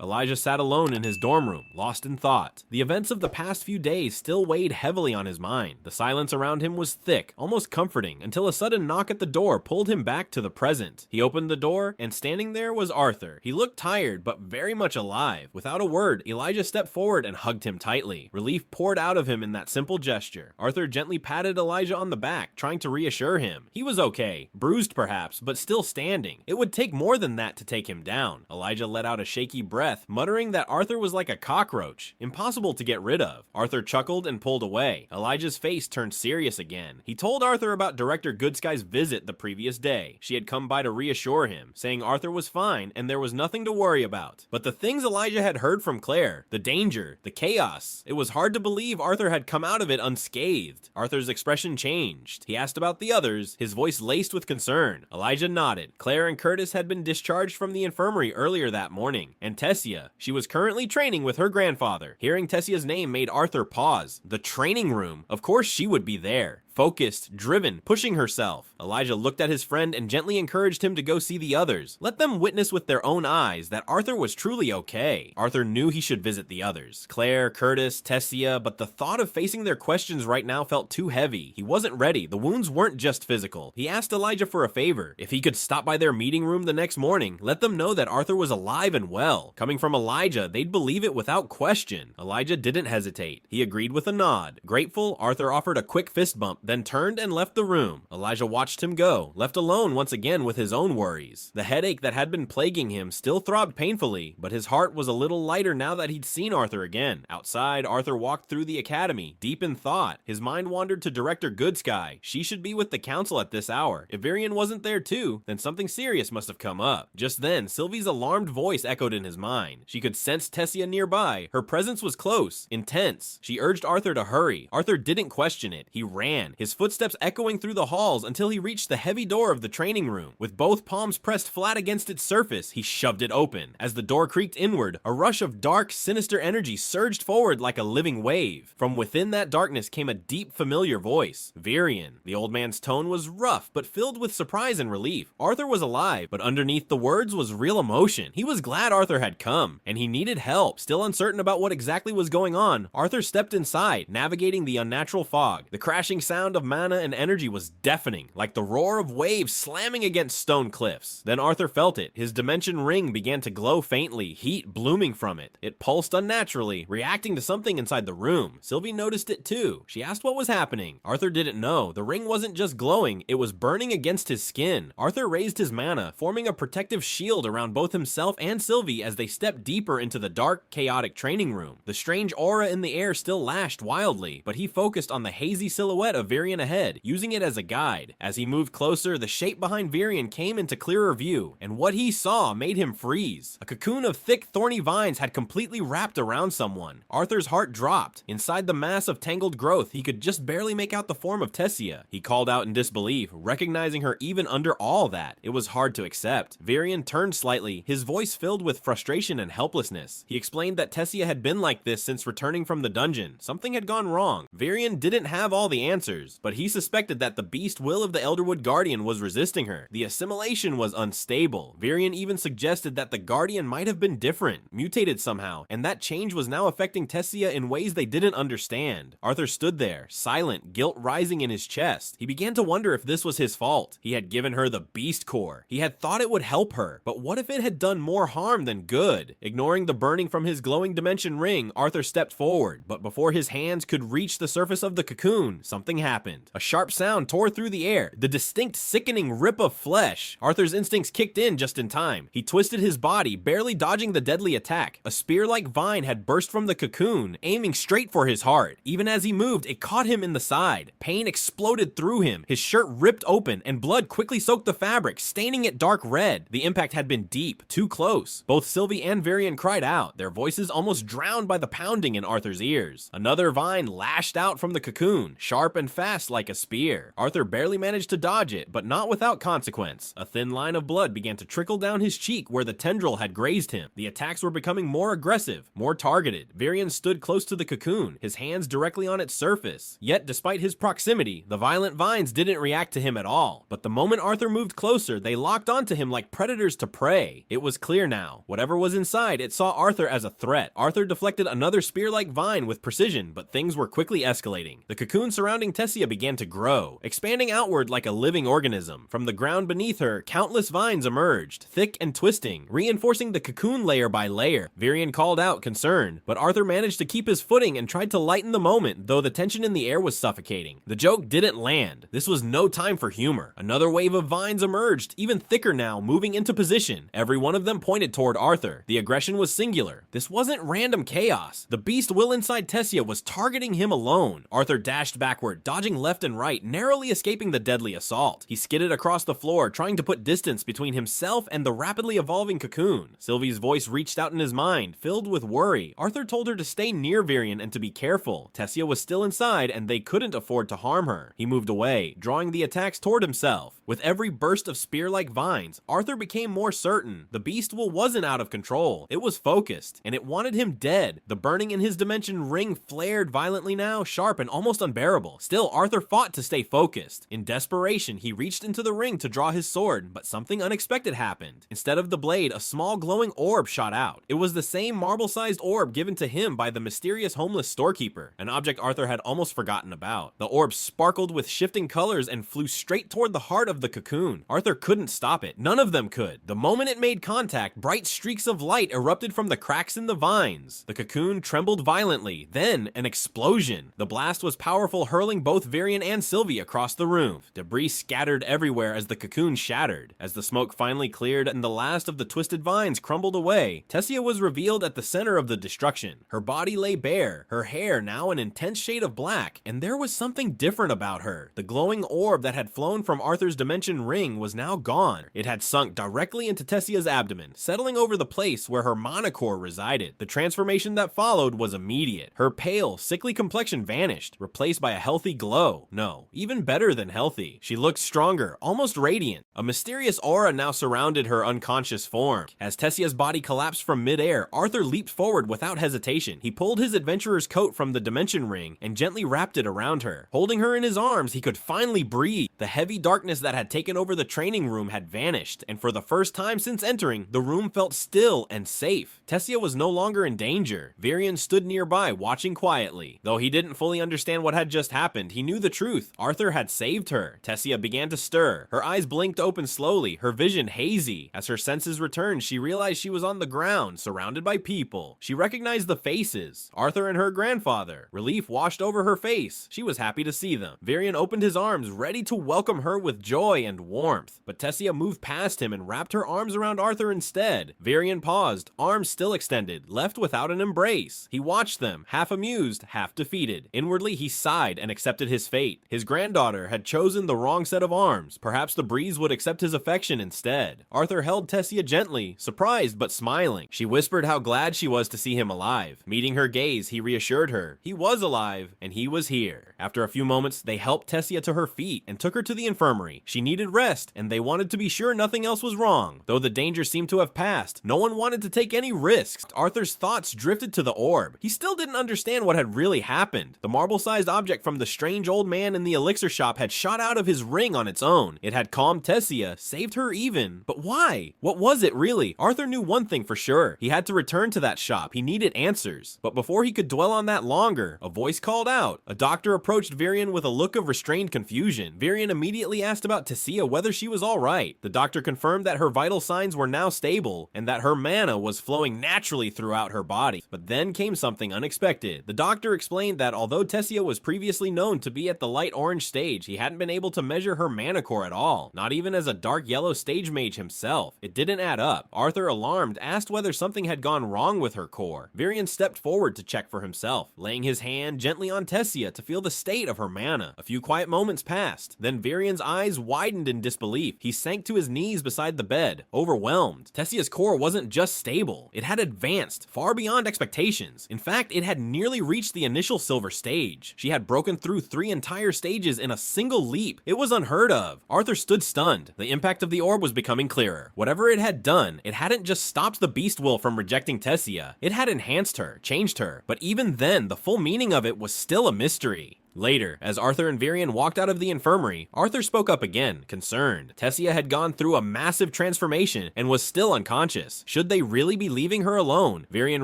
Elijah sat alone in his dorm room, lost in thought. The events of the past few days still weighed heavily on his mind. The silence around him was thick, almost comforting, until a sudden knock at the door pulled him back to the present. He opened the door, and standing there was Arthur. He looked tired, but very much alive. Without a word, Elijah stepped forward and hugged him tightly. Relief poured out of him in that simple gesture. Arthur gently patted Elijah on the back, trying to reassure him. He was okay, bruised perhaps, but still standing. It would take more than that to take him down. Elijah let out a shaky breath, muttering that Arthur was like a cockroach, impossible to get rid of. Arthur chuckled and pulled away. Elijah's face turned serious again. He told Arthur about Director Goodsky's visit the previous day. She had come by to reassure him, saying Arthur was fine and there was nothing to worry about. But the things Elijah had heard from Claire, the danger, the chaos, it was hard to believe Arthur had come out of it unscathed. Arthur's expression changed. He asked about the others, his voice laced with concern. Elijah nodded. Claire and Curtis had been discharged from the infirmary earlier that morning. And Tessia, she was currently training with her grandfather. Hearing Tessia's name made Arthur pause. The training room. Of course she would be there. Focused, driven, pushing herself. Elijah looked at his friend and gently encouraged him to go see the others. Let them witness with their own eyes that Arthur was truly okay. Arthur knew he should visit the others. Claire, Curtis, Tessia, but the thought of facing their questions right now felt too heavy. He wasn't ready. The wounds weren't just physical. He asked Elijah for a favor. If he could stop by their meeting room the next morning, let them know that Arthur was alive and well. Coming from Elijah, they'd believe it without question. Elijah didn't hesitate. He agreed with a nod. Grateful, Arthur offered a quick fist bump, then turned and left the room. Elijah watched him go, left alone once again with his own worries. The headache that had been plaguing him still throbbed painfully, but his heart was a little lighter now that he'd seen Arthur again. Outside, Arthur walked through the academy, deep in thought. His mind wandered to Director Goodsky. She should be with the council at this hour. If Virion wasn't there too, then something serious must have come up. Just then, Sylvie's alarmed voice echoed in his mind. She could sense Tessia nearby. Her presence was close, intense. She urged Arthur to hurry. Arthur didn't question it. He ran, his footsteps echoing through the halls until he reached the heavy door of the training room. With both palms pressed flat against its surface, he shoved it open. As the door creaked inward, a rush of dark, sinister energy surged forward like a living wave. From within that darkness came a deep, familiar voice. Virion. The old man's tone was rough, but filled with surprise and relief. Arthur was alive, but underneath the words was real emotion. He was glad Arthur had come, and he needed help. Still uncertain about what exactly was going on, Arthur stepped inside, navigating the unnatural fog. The crashing sound of mana and energy was deafening, like the roar of waves slamming against stone cliffs. Then Arthur felt it. His dimension ring began to glow faintly, heat blooming from it. It pulsed unnaturally, reacting to something inside the room. Sylvie noticed it too. She asked what was happening. Arthur didn't know. The ring wasn't just glowing, it was burning against his skin. Arthur raised his mana, forming a protective shield around both himself and Sylvie as they stepped deeper into the dark, chaotic training room. The strange aura in the air still lashed wildly, but he focused on the hazy silhouette of Virion ahead, using it as a guide. As he moved closer, the shape behind Virion came into clearer view, and what he saw made him freeze. A cocoon of thick, thorny vines had completely wrapped around someone. Arthur's heart dropped. Inside the mass of tangled growth, he could just barely make out the form of Tessia. He called out in disbelief, recognizing her even under all that. It was hard to accept. Virion turned slightly, his voice filled with frustration and helplessness. He explained that Tessia had been like this since returning from the dungeon. Something had gone wrong. Virion didn't have all the answers, but he suspected that the beast will of the Elderwood Guardian was resisting her. The assimilation was unstable. Virion even suggested that the Guardian might have been different, mutated somehow, and that change was now affecting Tessia in ways they didn't understand. Arthur stood there, silent, guilt rising in his chest. He began to wonder if this was his fault. He had given her the beast core. He had thought it would help her, but what if it had done more harm than good? Ignoring the burning from his glowing dimension ring, Arthur stepped forward, but before his hands could reach the surface of the cocoon, something happened. A sharp sound tore through the air, the distinct sickening rip of flesh. Arthur's instincts kicked in just in time. He twisted his body, barely dodging the deadly attack. A spear-like vine had burst from the cocoon, aiming straight for his heart. Even as he moved, it caught him in the side. Pain exploded through him. His shirt ripped open, and blood quickly soaked the fabric, staining it dark red. The impact had been deep, too close. Both Sylvie and Virion cried out, their voices almost drowned by the pounding in Arthur's ears. Another vine lashed out from the cocoon, sharp and fast, fast like a spear. Arthur barely managed to dodge it, but not without consequence. A thin line of blood began to trickle down his cheek where the tendril had grazed him. The attacks were becoming more aggressive, more targeted. Varian stood close to the cocoon, his hands directly on its surface. Yet, despite his proximity, the violent vines didn't react to him at all. But the moment Arthur moved closer, they locked onto him like predators to prey. It was clear now. Whatever was inside, it saw Arthur as a threat. Arthur deflected another spear-like vine with precision, but things were quickly escalating. The cocoon surrounding Tessia began to grow, expanding outward like a living organism. From the ground beneath her, countless vines emerged, thick and twisting, reinforcing the cocoon layer by layer. Varian called out, concerned, but Arthur managed to keep his footing and tried to lighten the moment, though the tension in the air was suffocating. The joke didn't land. This was no time for humor. Another wave of vines emerged, even thicker now, moving into position. Every one of them pointed toward Arthur. The aggression was singular. This wasn't random chaos. The beast will inside Tessia was targeting him alone. Arthur dashed backward, dodging left and right, narrowly escaping the deadly assault. He skidded across the floor, trying to put distance between himself and the rapidly evolving cocoon. Sylvie's voice reached out in his mind, filled with worry. Arthur told her to stay near Varian and to be careful. Tessia was still inside, and they couldn't afford to harm her. He moved away, drawing the attacks toward himself. With every burst of spear-like vines, Arthur became more certain. The beast will wasn't out of control. It was focused, and it wanted him dead. The burning in his dimension ring flared violently now, sharp and almost unbearable. Still, Arthur fought to stay focused. In desperation, he reached into the ring to draw his sword, but something unexpected happened. Instead of the blade, a small glowing orb shot out. It was the same marble-sized orb given to him by the mysterious homeless storekeeper, an object Arthur had almost forgotten about. The orb sparkled with shifting colors and flew straight toward the heart of the cocoon. Arthur couldn't stop it. None of them could. The moment it made contact, bright streaks of light erupted from the cracks in the vines. The cocoon trembled violently. Then, an explosion. The blast was powerful, hurling both Varian and Sylvie across the room. Debris scattered everywhere as the cocoon shattered. As the smoke finally cleared and the last of the twisted vines crumbled away, Tessia was revealed at the center of the destruction. Her body lay bare, her hair now an intense shade of black, and there was something different about her. The glowing orb that had flown from Arthur's dimension ring was now gone. It had sunk directly into Tessia's abdomen, settling over the place where her mana core resided. The transformation that followed was immediate. Her pale, sickly complexion vanished, replaced by a healthy glow. No, even better than healthy. She looked stronger, almost radiant. A mysterious aura now surrounded her unconscious form. As Tessia's body collapsed from midair, Arthur leaped forward without hesitation. He pulled his adventurer's coat from the dimension ring and gently wrapped it around her. Holding her in his arms, he could finally breathe. The heavy darkness that had taken over the training room had vanished, and for the first time since entering, the room felt still and safe. Tessia was no longer in danger. Varian stood nearby, watching quietly. Though he didn't fully understand what had just happened, he knew the truth. Arthur had saved her. Tessia began to stir. Her eyes blinked open slowly, her vision hazy. As her senses returned, she realized she was on the ground, surrounded by people. She recognized the faces. Arthur and her grandfather. Relief washed over her face. She was happy to see them. Varian opened his arms, ready to welcome her with joy and warmth. But Tessia moved past him and wrapped her arms around Arthur instead. Varian paused, arms still extended, left without an embrace. He watched them, half amused, half defeated. Inwardly, he sighed and accepted his fate. His granddaughter had chosen the wrong set of arms. Perhaps the breeze would accept his affection instead. Arthur held Tessia gently, surprised but smiling. She whispered how glad she was to see him alive. Meeting her gaze, he reassured her. He was alive, and he was here. After a few moments, they helped Tessia to her feet and took her to the infirmary. She needed rest, and they wanted to be sure nothing else was wrong. Though the danger seemed to have passed, no one wanted to take any risks. Arthur's thoughts drifted to the orb. He still didn't understand what had really happened. The marble-sized object from the strange old man in the elixir shop had shot out of his ring on its own. It had calmed Tessia, saved her even. But why? What was it really? Arthur knew one thing for sure. He had to return to that shop. He needed answers. But before he could dwell on that longer, a voice called out. A doctor approached Varian with a look of restrained confusion. Varian immediately asked about Tessia whether she was alright. The doctor confirmed that her vital signs were now stable and that her mana was flowing naturally throughout her body. But then came something unexpected. The doctor explained that although Tessia was previously known to be at the light orange stage, he hadn't been able to measure her mana core at all, not even as a dark yellow stage mage himself. It didn't add up. Arthur, alarmed, asked whether something had gone wrong with her core. Varian stepped forward to check for himself, laying his hand gently on Tessia to feel the state of her mana. A few quiet moments passed. Then Varian's eyes widened in disbelief. He sank to his knees beside the bed, overwhelmed. Tessia's core wasn't just stable. It had advanced, far beyond expectations. In fact, it had nearly reached the initial silver stage. She had broken through 3 entire stages in a single leap. It was unheard of. Arthur stood stunned. The impact of the orb was becoming clearer. Whatever it had done, it hadn't just stopped the beast will from rejecting Tessia, it had enhanced her, changed her. But even then, the full meaning of it was still a mystery. Later, as Arthur and Varian walked out of the infirmary, Arthur spoke up again, concerned. Tessia had gone through a massive transformation and was still unconscious. Should they really be leaving her alone? Varian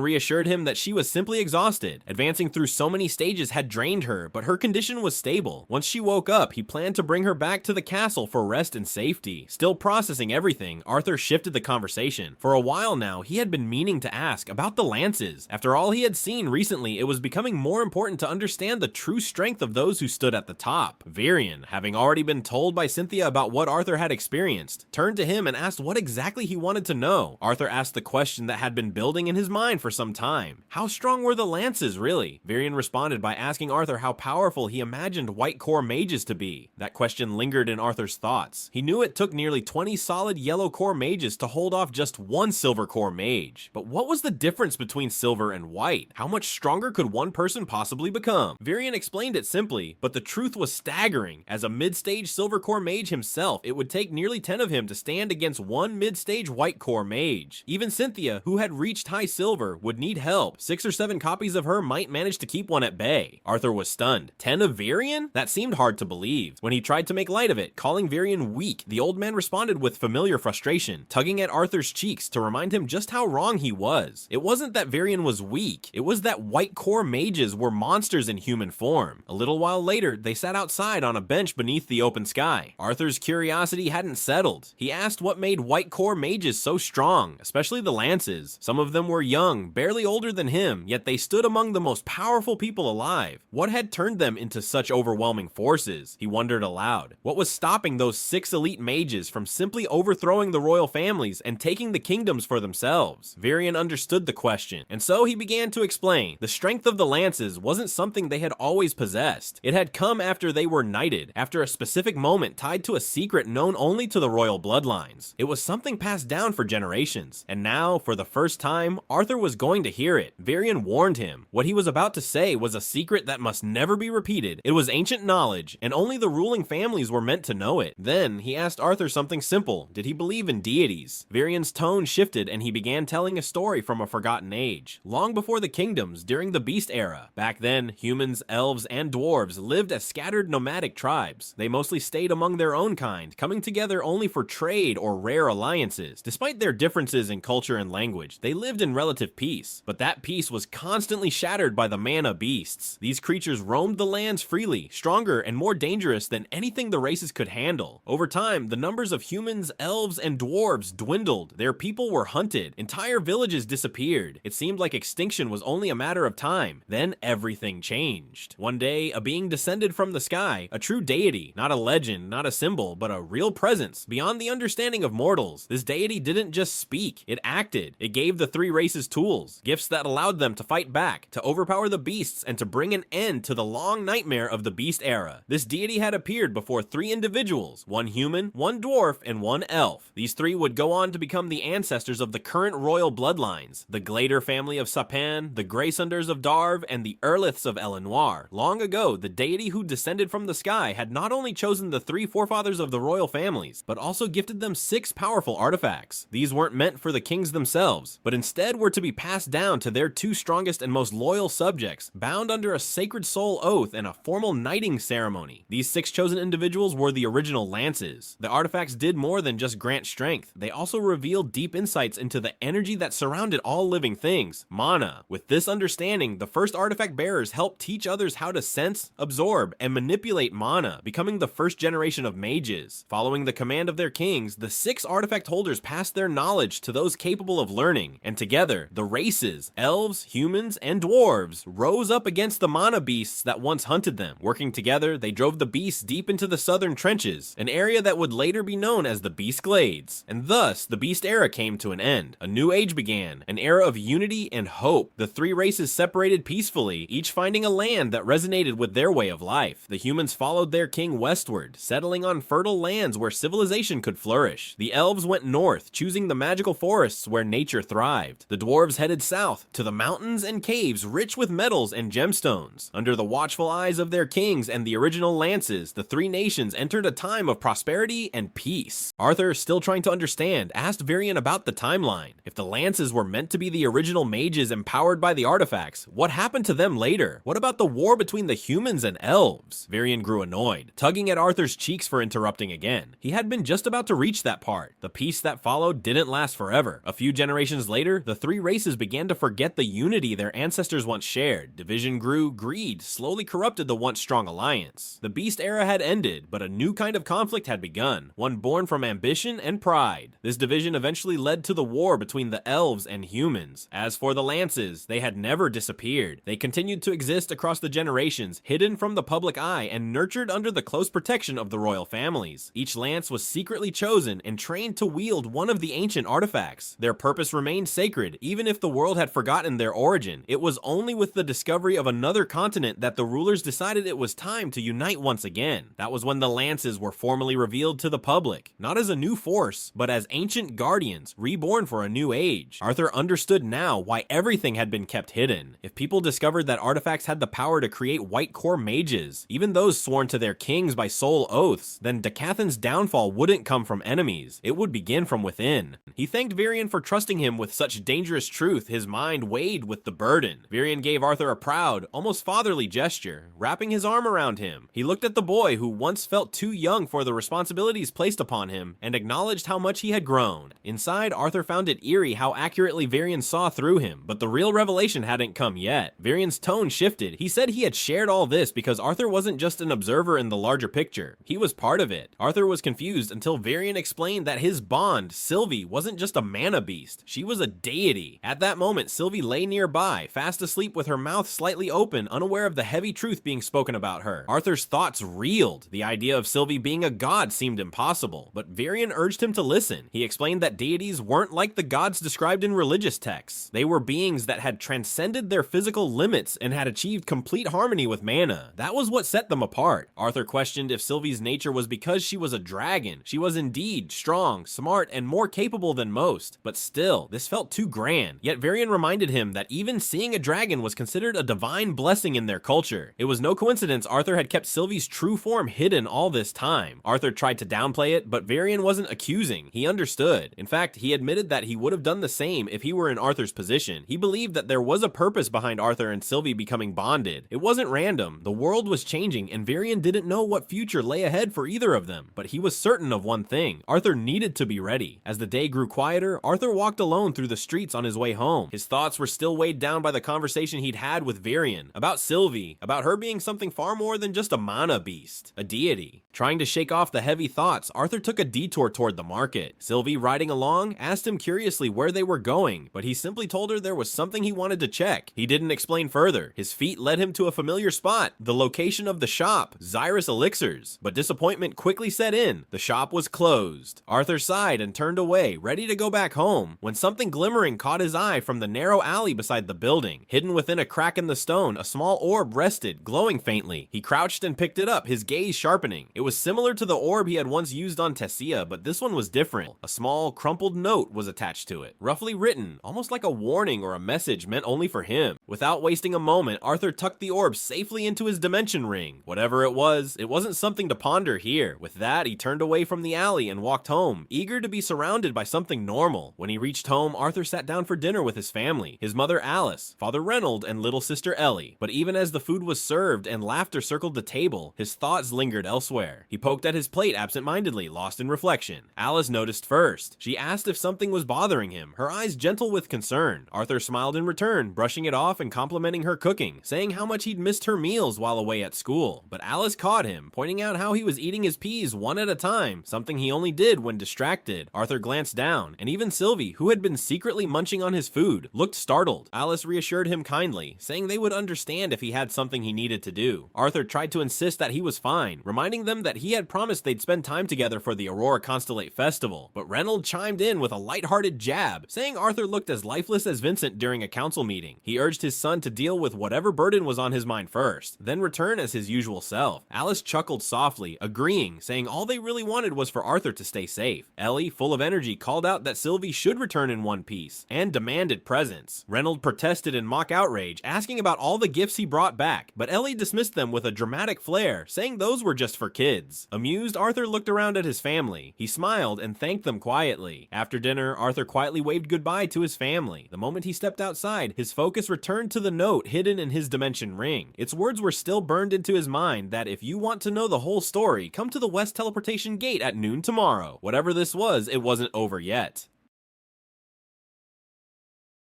reassured him that she was simply exhausted. Advancing through so many stages had drained her, but her condition was stable. Once she woke up, he planned to bring her back to the castle for rest and safety. Still processing everything, Arthur shifted the conversation. For a while now, he had been meaning to ask about the lances. After all he had seen recently, it was becoming more important to understand the true strength of those who stood at the top. Varian, having already been told by Cynthia about what Arthur had experienced, turned to him and asked what exactly he wanted to know. Arthur asked the question that had been building in his mind for some time. How strong were the lances, really? Varian responded by asking Arthur how powerful he imagined white core mages to be. That question lingered in Arthur's thoughts. He knew it took nearly 20 solid yellow core mages to hold off just one silver core mage. But what was the difference between silver and white? How much stronger could one person possibly become? Varian explained it simply, but the truth was staggering. As a mid-stage silver core mage himself, it would take nearly 10 of him to stand against one mid-stage white core mage. Even Cynthia, who had reached high silver, would need help. 6 or 7 copies of her might manage to keep one at bay. Arthur was stunned. 10 of Varian? That seemed hard to believe. When he tried to make light of it, calling Varian weak, the old man responded with familiar frustration, tugging at Arthur's cheeks to remind him just how wrong he was. It wasn't that Varian was weak, it was that white core mages were monsters in human form. A little while later, they sat outside on a bench beneath the open sky. Arthur's curiosity hadn't settled. He asked what made white core mages so strong, especially the lances. Some of them were young, barely older than him, yet they stood among the most powerful people alive. What had turned them into such overwhelming forces? He wondered aloud. What was stopping those 6 elite mages from simply overthrowing the royal families and taking the kingdoms for themselves? Varian understood the question, and so he began to explain. The strength of the lances wasn't something they had always possessed. It had come after they were knighted, after a specific moment tied to a secret known only to the royal bloodlines. It was something passed down for generations, and now, for the first time, Arthur was going to hear it. Varian warned him. What he was about to say was a secret that must never be repeated. It was ancient knowledge, and only the ruling families were meant to know it. Then, he asked Arthur something simple. Did he believe in deities? Varian's tone shifted, and he began telling a story from a forgotten age. Long before the kingdoms, during the Beast Era. Back then, humans, elves, and dwarves lived as scattered nomadic tribes. They mostly stayed among their own kind, coming together only for trade or rare alliances. Despite their differences in culture and language, they lived in relative peace. But that peace was constantly shattered by the manhwa beasts. These creatures roamed the lands freely, stronger and more dangerous than anything the races could handle. Over time, the numbers of humans, elves, and dwarves dwindled. Their people were hunted. Entire villages disappeared. It seemed like extinction was only a matter of time. Then everything changed. One day, a being descended from the sky, a true deity, not a legend, not a symbol, but a real presence, beyond the understanding of mortals. This deity didn't just speak, it acted. It gave the 3 races tools, gifts that allowed them to fight back, to overpower the beasts, and to bring an end to the long nightmare of the Beast Era. This deity had appeared before 3 individuals, 1 human, 1 dwarf, and 1 elf. These 3 would go on to become the ancestors of the current royal bloodlines, the Glader family of Sapan, the Graysunders of Darv, and the Erliths of Elenoir. Long ago, the deity who descended from the sky had not only chosen the 3 forefathers of the royal families, but also gifted them 6 powerful artifacts. These weren't meant for the kings themselves, but instead were to be passed down to their 2 strongest and most loyal subjects, bound under a sacred soul oath and a formal knighting ceremony. These 6 chosen individuals were the original lances. The artifacts did more than just grant strength. They also revealed deep insights into the energy that surrounded all living things, mana. With this understanding, the first artifact bearers helped teach others how to sense, absorb, and manipulate mana, becoming the first generation of mages. Following the command of their kings, the 6 artifact holders passed their knowledge to those capable of learning, and together, the races, elves, humans, and dwarves, rose up against the mana beasts that once hunted them. Working together, they drove the beasts deep into the southern trenches, an area that would later be known as the Beast Glades. And thus, the Beast Era came to an end. A new age began, an era of unity and hope. The 3 races separated peacefully, each finding a land that resonated resonated with their way of life. The humans followed their king westward, settling on fertile lands where civilization could flourish. The elves went north, choosing the magical forests where nature thrived. The dwarves headed south, to the mountains and caves rich with metals and gemstones. Under the watchful eyes of their kings and the original lances, the three nations entered a time of prosperity and peace. Arthur, still trying to understand, asked Varian about the timeline. If the lances were meant to be the original mages empowered by the artifacts, what happened to them later? What about the war between the humans and elves? Varian grew annoyed, tugging at Arthur's cheeks for interrupting again. He had been just about to reach that part. The peace that followed didn't last forever. A few generations later, the three races began to forget the unity their ancestors once shared. Division grew, greed slowly corrupted the once strong alliance. The Beast era had ended, but a new kind of conflict had begun, one born from ambition and pride. This division eventually led to the war between the elves and humans. As for the lances, they had never disappeared. They continued to exist across the generations, hidden from the public eye and nurtured under the close protection of the royal families. Each lance was secretly chosen and trained to wield one of the ancient artifacts. Their purpose remained sacred, even if the world had forgotten their origin. It was only with the discovery of another continent that the rulers decided it was time to unite once again. That was when the lances were formally revealed to the public, not as a new force, but as ancient guardians, reborn for a new age. Arthur understood now why everything had been kept hidden. If people discovered that artifacts had the power to create white core mages, even those sworn to their kings by soul oaths, then Dicathen's downfall wouldn't come from enemies. It would begin from within. He thanked Varian for trusting him with such dangerous truth. His mind weighed with the burden. Varian gave Arthur a proud, almost fatherly gesture, wrapping his arm around him. He looked at the boy who once felt too young for the responsibilities placed upon him and acknowledged how much he had grown. Inside, Arthur found it eerie how accurately Varian saw through him, but the real revelation hadn't come yet. Varian's tone shifted. He said he had shared all this because Arthur wasn't just an observer in the larger picture. He was part of it. Arthur was confused until Varian explained that his bond, Sylvie, wasn't just a mana beast. She was a deity. At that moment, Sylvie lay nearby, fast asleep with her mouth slightly open, unaware of the heavy truth being spoken about her. Arthur's thoughts reeled. The idea of Sylvie being a god seemed impossible, but Varian urged him to listen. He explained that deities weren't like the gods described in religious texts. They were beings that had transcended their physical limits and had achieved complete harmony with mana. That was what set them apart. Arthur questioned if Sylvie's nature was because she was a dragon. She was indeed strong, smart, and more capable than most, but still, this felt too grand. Yet Varian reminded him that even seeing a dragon was considered a divine blessing in their culture. It was no coincidence Arthur had kept Sylvie's true form hidden all this time. Arthur tried to downplay it, but Varian wasn't accusing. He understood. In fact, he admitted that he would have done the same if he were in Arthur's position. He believed that there was a purpose behind Arthur and Sylvie becoming bonded. It wasn't random. The world was changing, and Varian didn't know what future lay ahead for either of them. But he was certain of one thing. Arthur needed to be ready. As the day grew quieter, Arthur walked alone through the streets on his way home. His thoughts were still weighed down by the conversation he'd had with Varian about Sylvie, about her being something far more than just a mana beast, a deity. Trying to shake off the heavy thoughts, Arthur took a detour toward the market. Sylvie, riding along, asked him curiously where they were going, but he simply told her there was something he wanted to check. He didn't explain further. His feet led him to a familiar spot, the location of the shop, Xyrus Elixirs. But disappointment quickly set in. The shop was closed. Arthur sighed and turned away, ready to go back home, when something glimmering caught his eye from the narrow alley beside the building. Hidden within a crack in the stone, a small orb rested, glowing faintly. He crouched and picked it up, his gaze sharpening. It was similar to the orb he had once used on Tessia, but this one was different. A small, crumpled note was attached to it, roughly written, almost like a warning or a message meant only for him. Without wasting a moment, Arthur tucked the orb safely into his dimension ring. Whatever it wasn't something to ponder here. With that, he turned away from the alley and walked home, eager to be surrounded by something normal. When he reached home, Arthur sat down for dinner with his family, his mother Alice, father Reynold, and little sister Ellie. But even as the food was served and laughter circled the table, his thoughts lingered elsewhere. He poked at his plate absent-mindedly, lost in reflection. Alice noticed first. She asked if something was bothering him, her eyes gentle with concern. Arthur smiled in return, brushing it off and complimenting her cooking, saying how much he'd missed her meals while away at school. But Alice caught him, pointing out how he was eating his peas one at a time, something he only did when distracted. Arthur glanced down, and even Sylvie, who had been secretly munching on his food, looked startled. Alice reassured him kindly, saying they would understand if he had something he needed to do. Arthur tried to insist that he was fine, reminding them them that he had promised they'd spend time together for the Aurora Constellate Festival, but Reynold chimed in with a lighthearted jab, saying Arthur looked as lifeless as Vincent during a council meeting. He urged his son to deal with whatever burden was on his mind first, then return as his usual self. Alice chuckled softly, agreeing, saying all they really wanted was for Arthur to stay safe. Ellie, full of energy, called out that Sylvie should return in one piece, and demanded presents. Reynold protested in mock outrage, asking about all the gifts he brought back, but Ellie dismissed them with a dramatic flair, saying those were just for kids. Amused, Arthur looked around at his family. He smiled and thanked them quietly. After dinner, Arthur quietly waved goodbye to his family. The moment he stepped outside, his focus returned to the note hidden in his dimension ring. Its words were still burned into his mind that if you want to know the whole story, come to the West Teleportation Gate at noon tomorrow. Whatever this was, it wasn't over yet.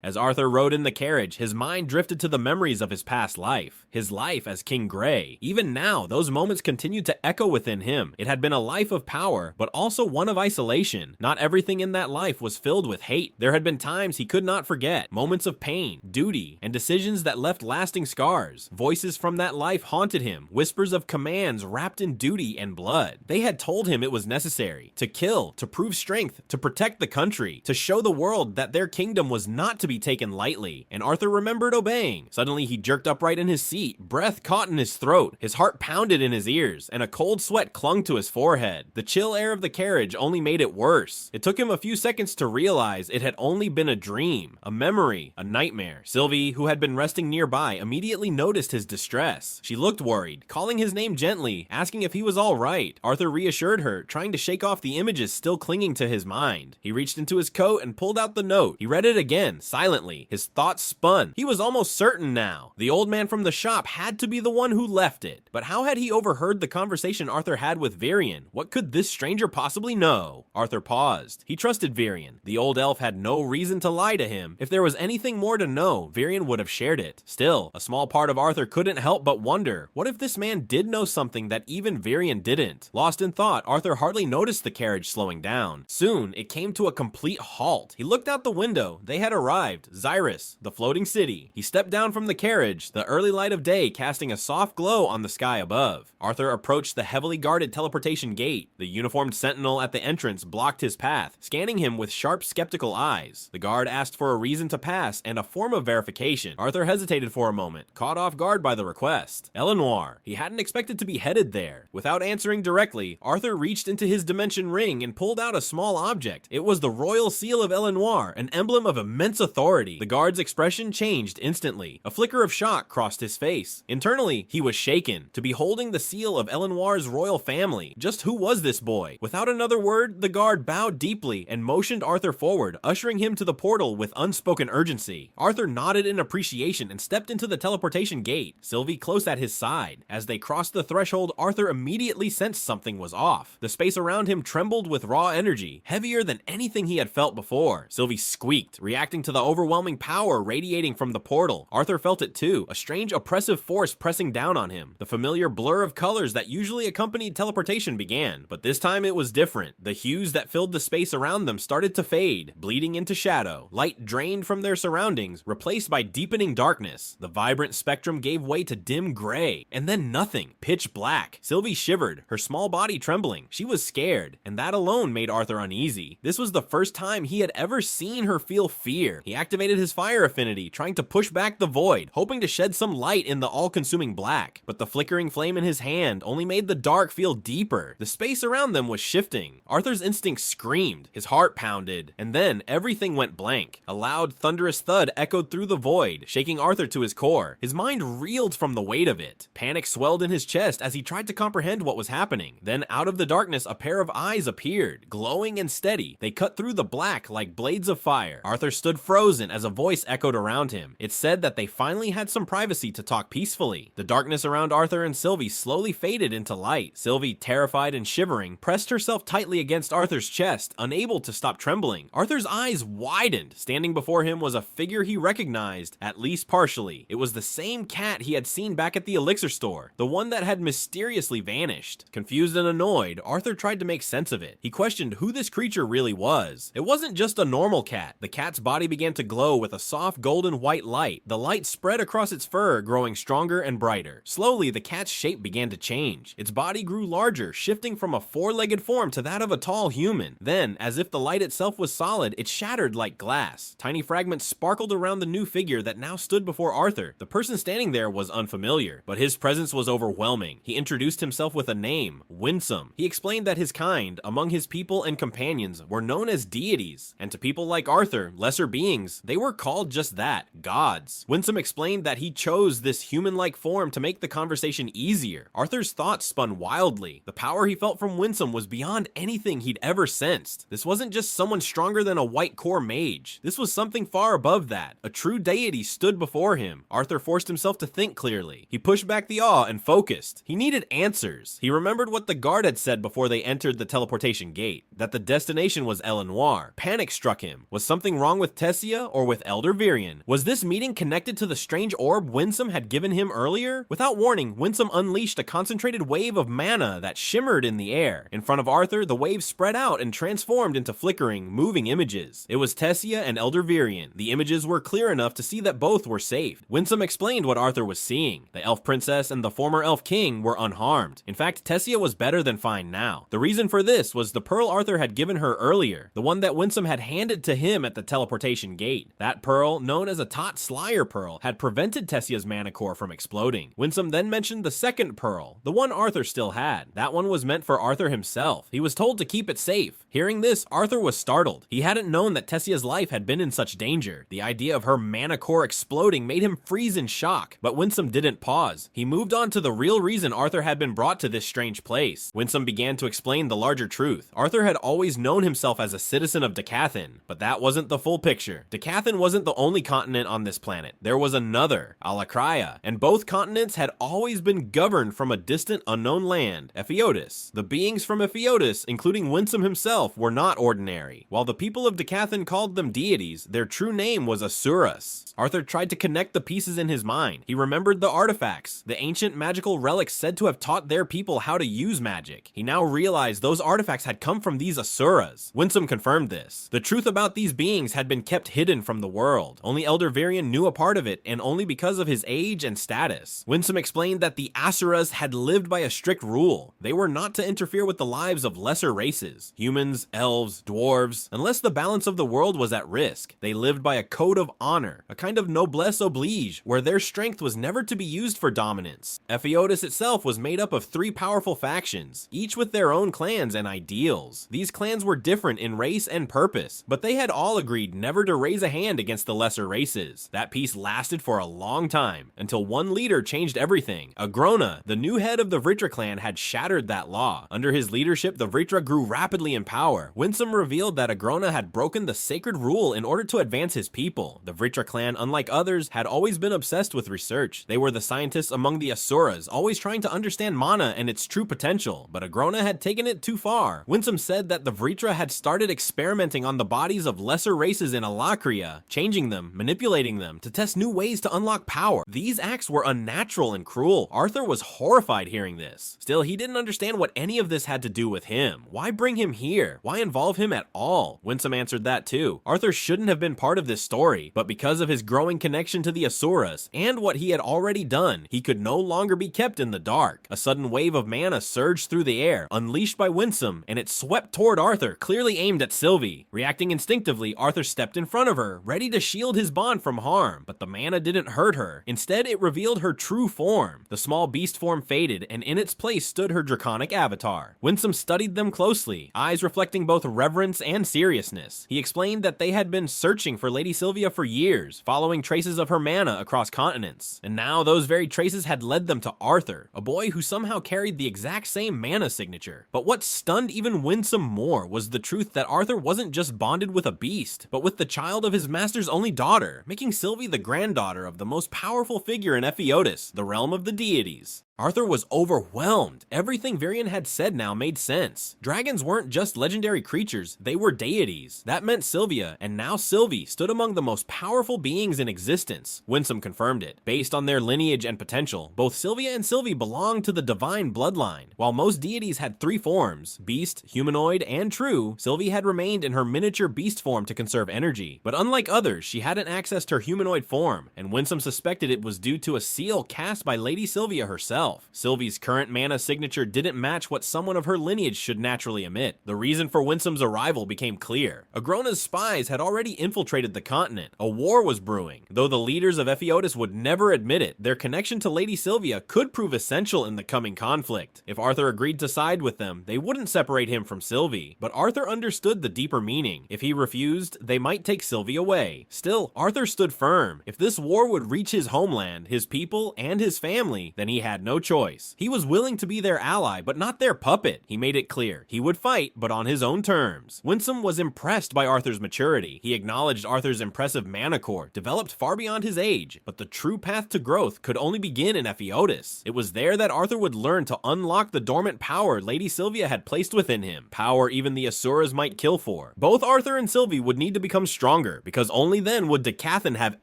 As Arthur rode in the carriage, his mind drifted to the memories of his past life. His life as King Grey. Even now, those moments continued to echo within him. It had been a life of power, but also one of isolation. Not everything in that life was filled with hate. There had been times he could not forget, moments of pain, duty, and decisions that left lasting scars. Voices from that life haunted him, whispers of commands wrapped in duty and blood. They had told him it was necessary to kill, to prove strength, to protect the country, to show the world that their kingdom was not to be taken lightly, and Arthur remembered obeying. Suddenly he jerked upright in his seat, breath caught in his throat, his heart pounded in his ears, and a cold sweat clung to his forehead. The chill air of the carriage only made it worse. It took him a few seconds to realize it had only been a dream, a memory, a nightmare. Sylvie, who had been resting nearby, immediately noticed his distress. She looked worried, calling his name gently, asking if he was all right. Arthur reassured her, trying to shake off the images still clinging to his mind. He reached into his coat and pulled out the note. He read it again, silently. His thoughts spun. He was almost certain now. The old man from the shop had to be the one who left it. But how had he overheard the conversation Arthur had with Varian? What could this stranger possibly know? Arthur paused. He trusted Varian. The old elf had no reason to lie to him. If there was anything more to know, Varian would have shared it. Still, a small part of Arthur couldn't help but wonder, what if this man did know something that even Varian didn't? Lost in thought, Arthur hardly noticed the carriage slowing down. Soon, it came to a complete halt. He looked out the window. They had arrived. Xyrus, the floating city. He stepped down from the carriage, the early light of day casting a soft glow on the sky above. Arthur approached the heavily guarded teleportation gate. The uniformed sentinel at the entrance blocked his path, scanning him with sharp, skeptical eyes. The guard asked for a reason to pass and a form of verification. Arthur hesitated for a moment, caught off guard by the request. Eleanor. He hadn't expected to be headed there. Without answering directly, Arthur reached into his dimension ring and pulled out a small object. It was the royal seal of Eleanor, an emblem of immense authority. The guard's expression changed instantly. A flicker of shock crossed his face. Internally, he was shaken. To be holding the seal of Eleanor's royal family. Just who was this boy? Without another word, the guard bowed deeply and motioned Arthur forward, ushering him to the portal with unspoken urgency. Arthur nodded in appreciation and stepped into the teleportation gate, Sylvie close at his side. As they crossed the threshold, Arthur immediately sensed something was off. The space around him trembled with raw energy, heavier than anything he had felt before. Sylvie squeaked, reacting to the overwhelming power radiating from the portal. Arthur felt it too, a strange oppressive force pressing down on him. The familiar blur of colors that usually accompanied teleportation began, but this time it was different. The hues that filled the space around them started to fade, bleeding into shadow. Light drained from their surroundings, replaced by deepening darkness. The vibrant spectrum gave way to dim gray, and then nothing, pitch black. Sylvie shivered, her small body trembling. She was scared, and that alone made Arthur uneasy. This was the first time he had ever seen her feel fear. He activated his fire affinity, trying to push back the void, hoping to shed some light in the all-consuming black. But the flickering flame in his hand only made the dark feel deeper. The space around them was shifting. Arthur's instinct screamed, his heart pounded, and then everything went blank. A loud, thunderous thud echoed through the void, shaking Arthur to his core. His mind reeled from the weight of it. Panic swelled in his chest as he tried to comprehend what was happening. Then out of the darkness, a pair of eyes appeared, glowing and steady. They cut through the black like blades of fire. Arthur stood frozen as a voice echoed around him. It said that they finally had some privacy to talk peacefully. The darkness around Arthur and Sylvie slowly faded into light. Sylvie, terrified and shivering, pressed herself tightly against Arthur's chest, unable to stop trembling. Arthur's eyes widened. Standing before him was a figure he recognized, at least partially. It was the same cat he had seen back at the elixir store, the one that had mysteriously vanished. Confused and annoyed, Arthur tried to make sense of it. He questioned who this creature really was. It wasn't just a normal cat. The cat's body began began to glow with a soft golden white light. The light spread across its fur, growing stronger and brighter. Slowly, the cat's shape began to change. Its body grew larger, shifting from a four-legged form to that of a tall human. Then, as if the light itself was solid, it shattered like glass. Tiny fragments sparkled around the new figure that now stood before Arthur. The person standing there was unfamiliar, but his presence was overwhelming. He introduced himself with a name, Winsome. He explained that his kind, among his people and companions, were known as deities, and to people like Arthur, lesser beings, they were called just that, gods. Winsome explained that he chose this human-like form to make the conversation easier. Arthur's thoughts spun wildly. The power he felt from Winsome was beyond anything he'd ever sensed. This wasn't just someone stronger than a white core mage. This was something far above that. A true deity stood before him. Arthur forced himself to think clearly. He pushed back the awe and focused. He needed answers. He remembered what the guard had said before they entered the teleportation gate, that the destination was Eleanor. Panic struck him. Was something wrong with Tessia or with Elder Virion? Was this meeting connected to the strange orb Winsome had given him earlier? Without warning, Winsome unleashed a concentrated wave of mana that shimmered in the air. In front of Arthur, the wave spread out and transformed into flickering, moving images. It was Tessia and Elder Virion. The images were clear enough to see that both were safe. Winsome explained what Arthur was seeing. The elf princess and the former elf king were unharmed. In fact, Tessia was better than fine now. The reason for this was the pearl Arthur had given her earlier, the one that Winsome had handed to him at the teleportation gate. That pearl, known as a Tot Slayer pearl, had prevented Tessia's mana core from exploding. Winsome then mentioned the second pearl, the one Arthur still had. That one was meant for Arthur himself. He was told to keep it safe. Hearing this, Arthur was startled. He hadn't known that Tessia's life had been in such danger. The idea of her mana core exploding made him freeze in shock, but Winsome didn't pause. He moved on to the real reason Arthur had been brought to this strange place. Winsome began to explain the larger truth. Arthur had always known himself as a citizen of Dicathen, but that wasn't the full picture. Dicathen wasn't the only continent on this planet. There was another, Alakria, and both continents had always been governed from a distant unknown land, Epheotis. The beings from Epheotis, including Winsome himself, were not ordinary. While the people of Dicathen called them deities, their true name was Xyrus. Arthur tried to connect the pieces in his mind. He remembered the artifacts, the ancient magical relics said to have taught their people how to use magic. He now realized those artifacts had come from these Asuras. Winsome confirmed this. The truth about these beings had been kept hidden from the world. Only Elder Virion knew a part of it, and only because of his age and status. Winsome explained that the Asuras had lived by a strict rule. They were not to interfere with the lives of lesser races, humans, elves, dwarves, unless the balance of the world was at risk. They lived by a code of honor, a kind of noblesse oblige, where their strength was never to be used for dominance. Epheotis itself was made up of 3 powerful factions, each with their own clans and ideals. These clans were different in race and purpose, but they had all agreed never to raise a hand against the lesser races. That peace lasted for a long time, until one leader changed everything. Agrona, the new head of the Vritra clan, had shattered that law. Under his leadership, the Vritra grew rapidly in power. Winsome revealed that Agrona had broken the sacred rule in order to advance his people. The Vritra clan, unlike others, had always been obsessed with research. They were the scientists among the Asuras, always trying to understand mana and its true potential, but Agrona had taken it too far. Winsome said that the Vritra had started experimenting on the bodies of lesser races in Alakria, changing them, manipulating them, to test new ways to unlock power. These acts were unnatural and cruel. Arthur was horrified hearing this. Still, he didn't understand what any of this had to do with him. Why bring him here? Why involve him at all? Winsome answered that too. Arthur shouldn't have been part of this story, but because of his growing connection to the Asuras, and what he had already done, he could no longer be kept in the dark. A sudden wave of mana surged through the air, unleashed by Winsome, and it swept toward Arthur, clearly aimed at Sylvie. Reacting instinctively, Arthur stepped in front of her, ready to shield his bond from harm, but the mana didn't hurt her. Instead, it revealed her true form. The small beast form faded, and in its place stood her draconic avatar. Winsome studied them closely, eyes reflecting both reverence and seriousness. He explained that they had been searching for Lady Sylvia for years, following traces of her mana across continents, and now those very traces had led them to Arthur, a boy who somehow carried the exact same mana signature. But what stunned even Winsome more was the truth that Arthur wasn't just bonded with a beast, but with the child of his master's only daughter, making Sylvie the granddaughter of the most powerful figure in Epheotis, the realm of the deities. Arthur was overwhelmed. Everything Varian had said now made sense. Dragons weren't just legendary creatures, they were deities. That meant Sylvia, and now Sylvie, stood among the most powerful beings in existence. Winsome confirmed it. Based on their lineage and potential, both Sylvia and Sylvie belonged to the divine bloodline. While most deities had 3 forms, beast, humanoid, and true, Sylvie had remained in her miniature beast form to conserve energy. But unlike others, she hadn't accessed her humanoid form, and Winsome suspected it was due to a seal cast by Lady Sylvia herself. Sylvie's current mana signature didn't match what someone of her lineage should naturally emit. The reason for Winsome's arrival became clear. Agrona's spies had already infiltrated the continent. A war was brewing. Though the leaders of Epheotis would never admit it, their connection to Lady Sylvia could prove essential in the coming conflict. If Arthur agreed to side with them, they wouldn't separate him from Sylvie. But Arthur understood the deeper meaning. If he refused, they might take Sylvie away. Still, Arthur stood firm. If this war would reach his homeland, his people, and his family, then he had no choice. He was willing to be their ally, but not their puppet. He made it clear. He would fight, but on his own terms. Winsome was impressed by Arthur's maturity. He acknowledged Arthur's impressive mana core, developed far beyond his age, but the true path to growth could only begin in Epheotis. It was there that Arthur would learn to unlock the dormant power Lady Sylvia had placed within him, power even the Asuras might kill for. Both Arthur and Sylvie would need to become stronger, because only then would Dicathen have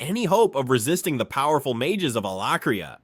any hope of resisting the powerful mages of Alakria.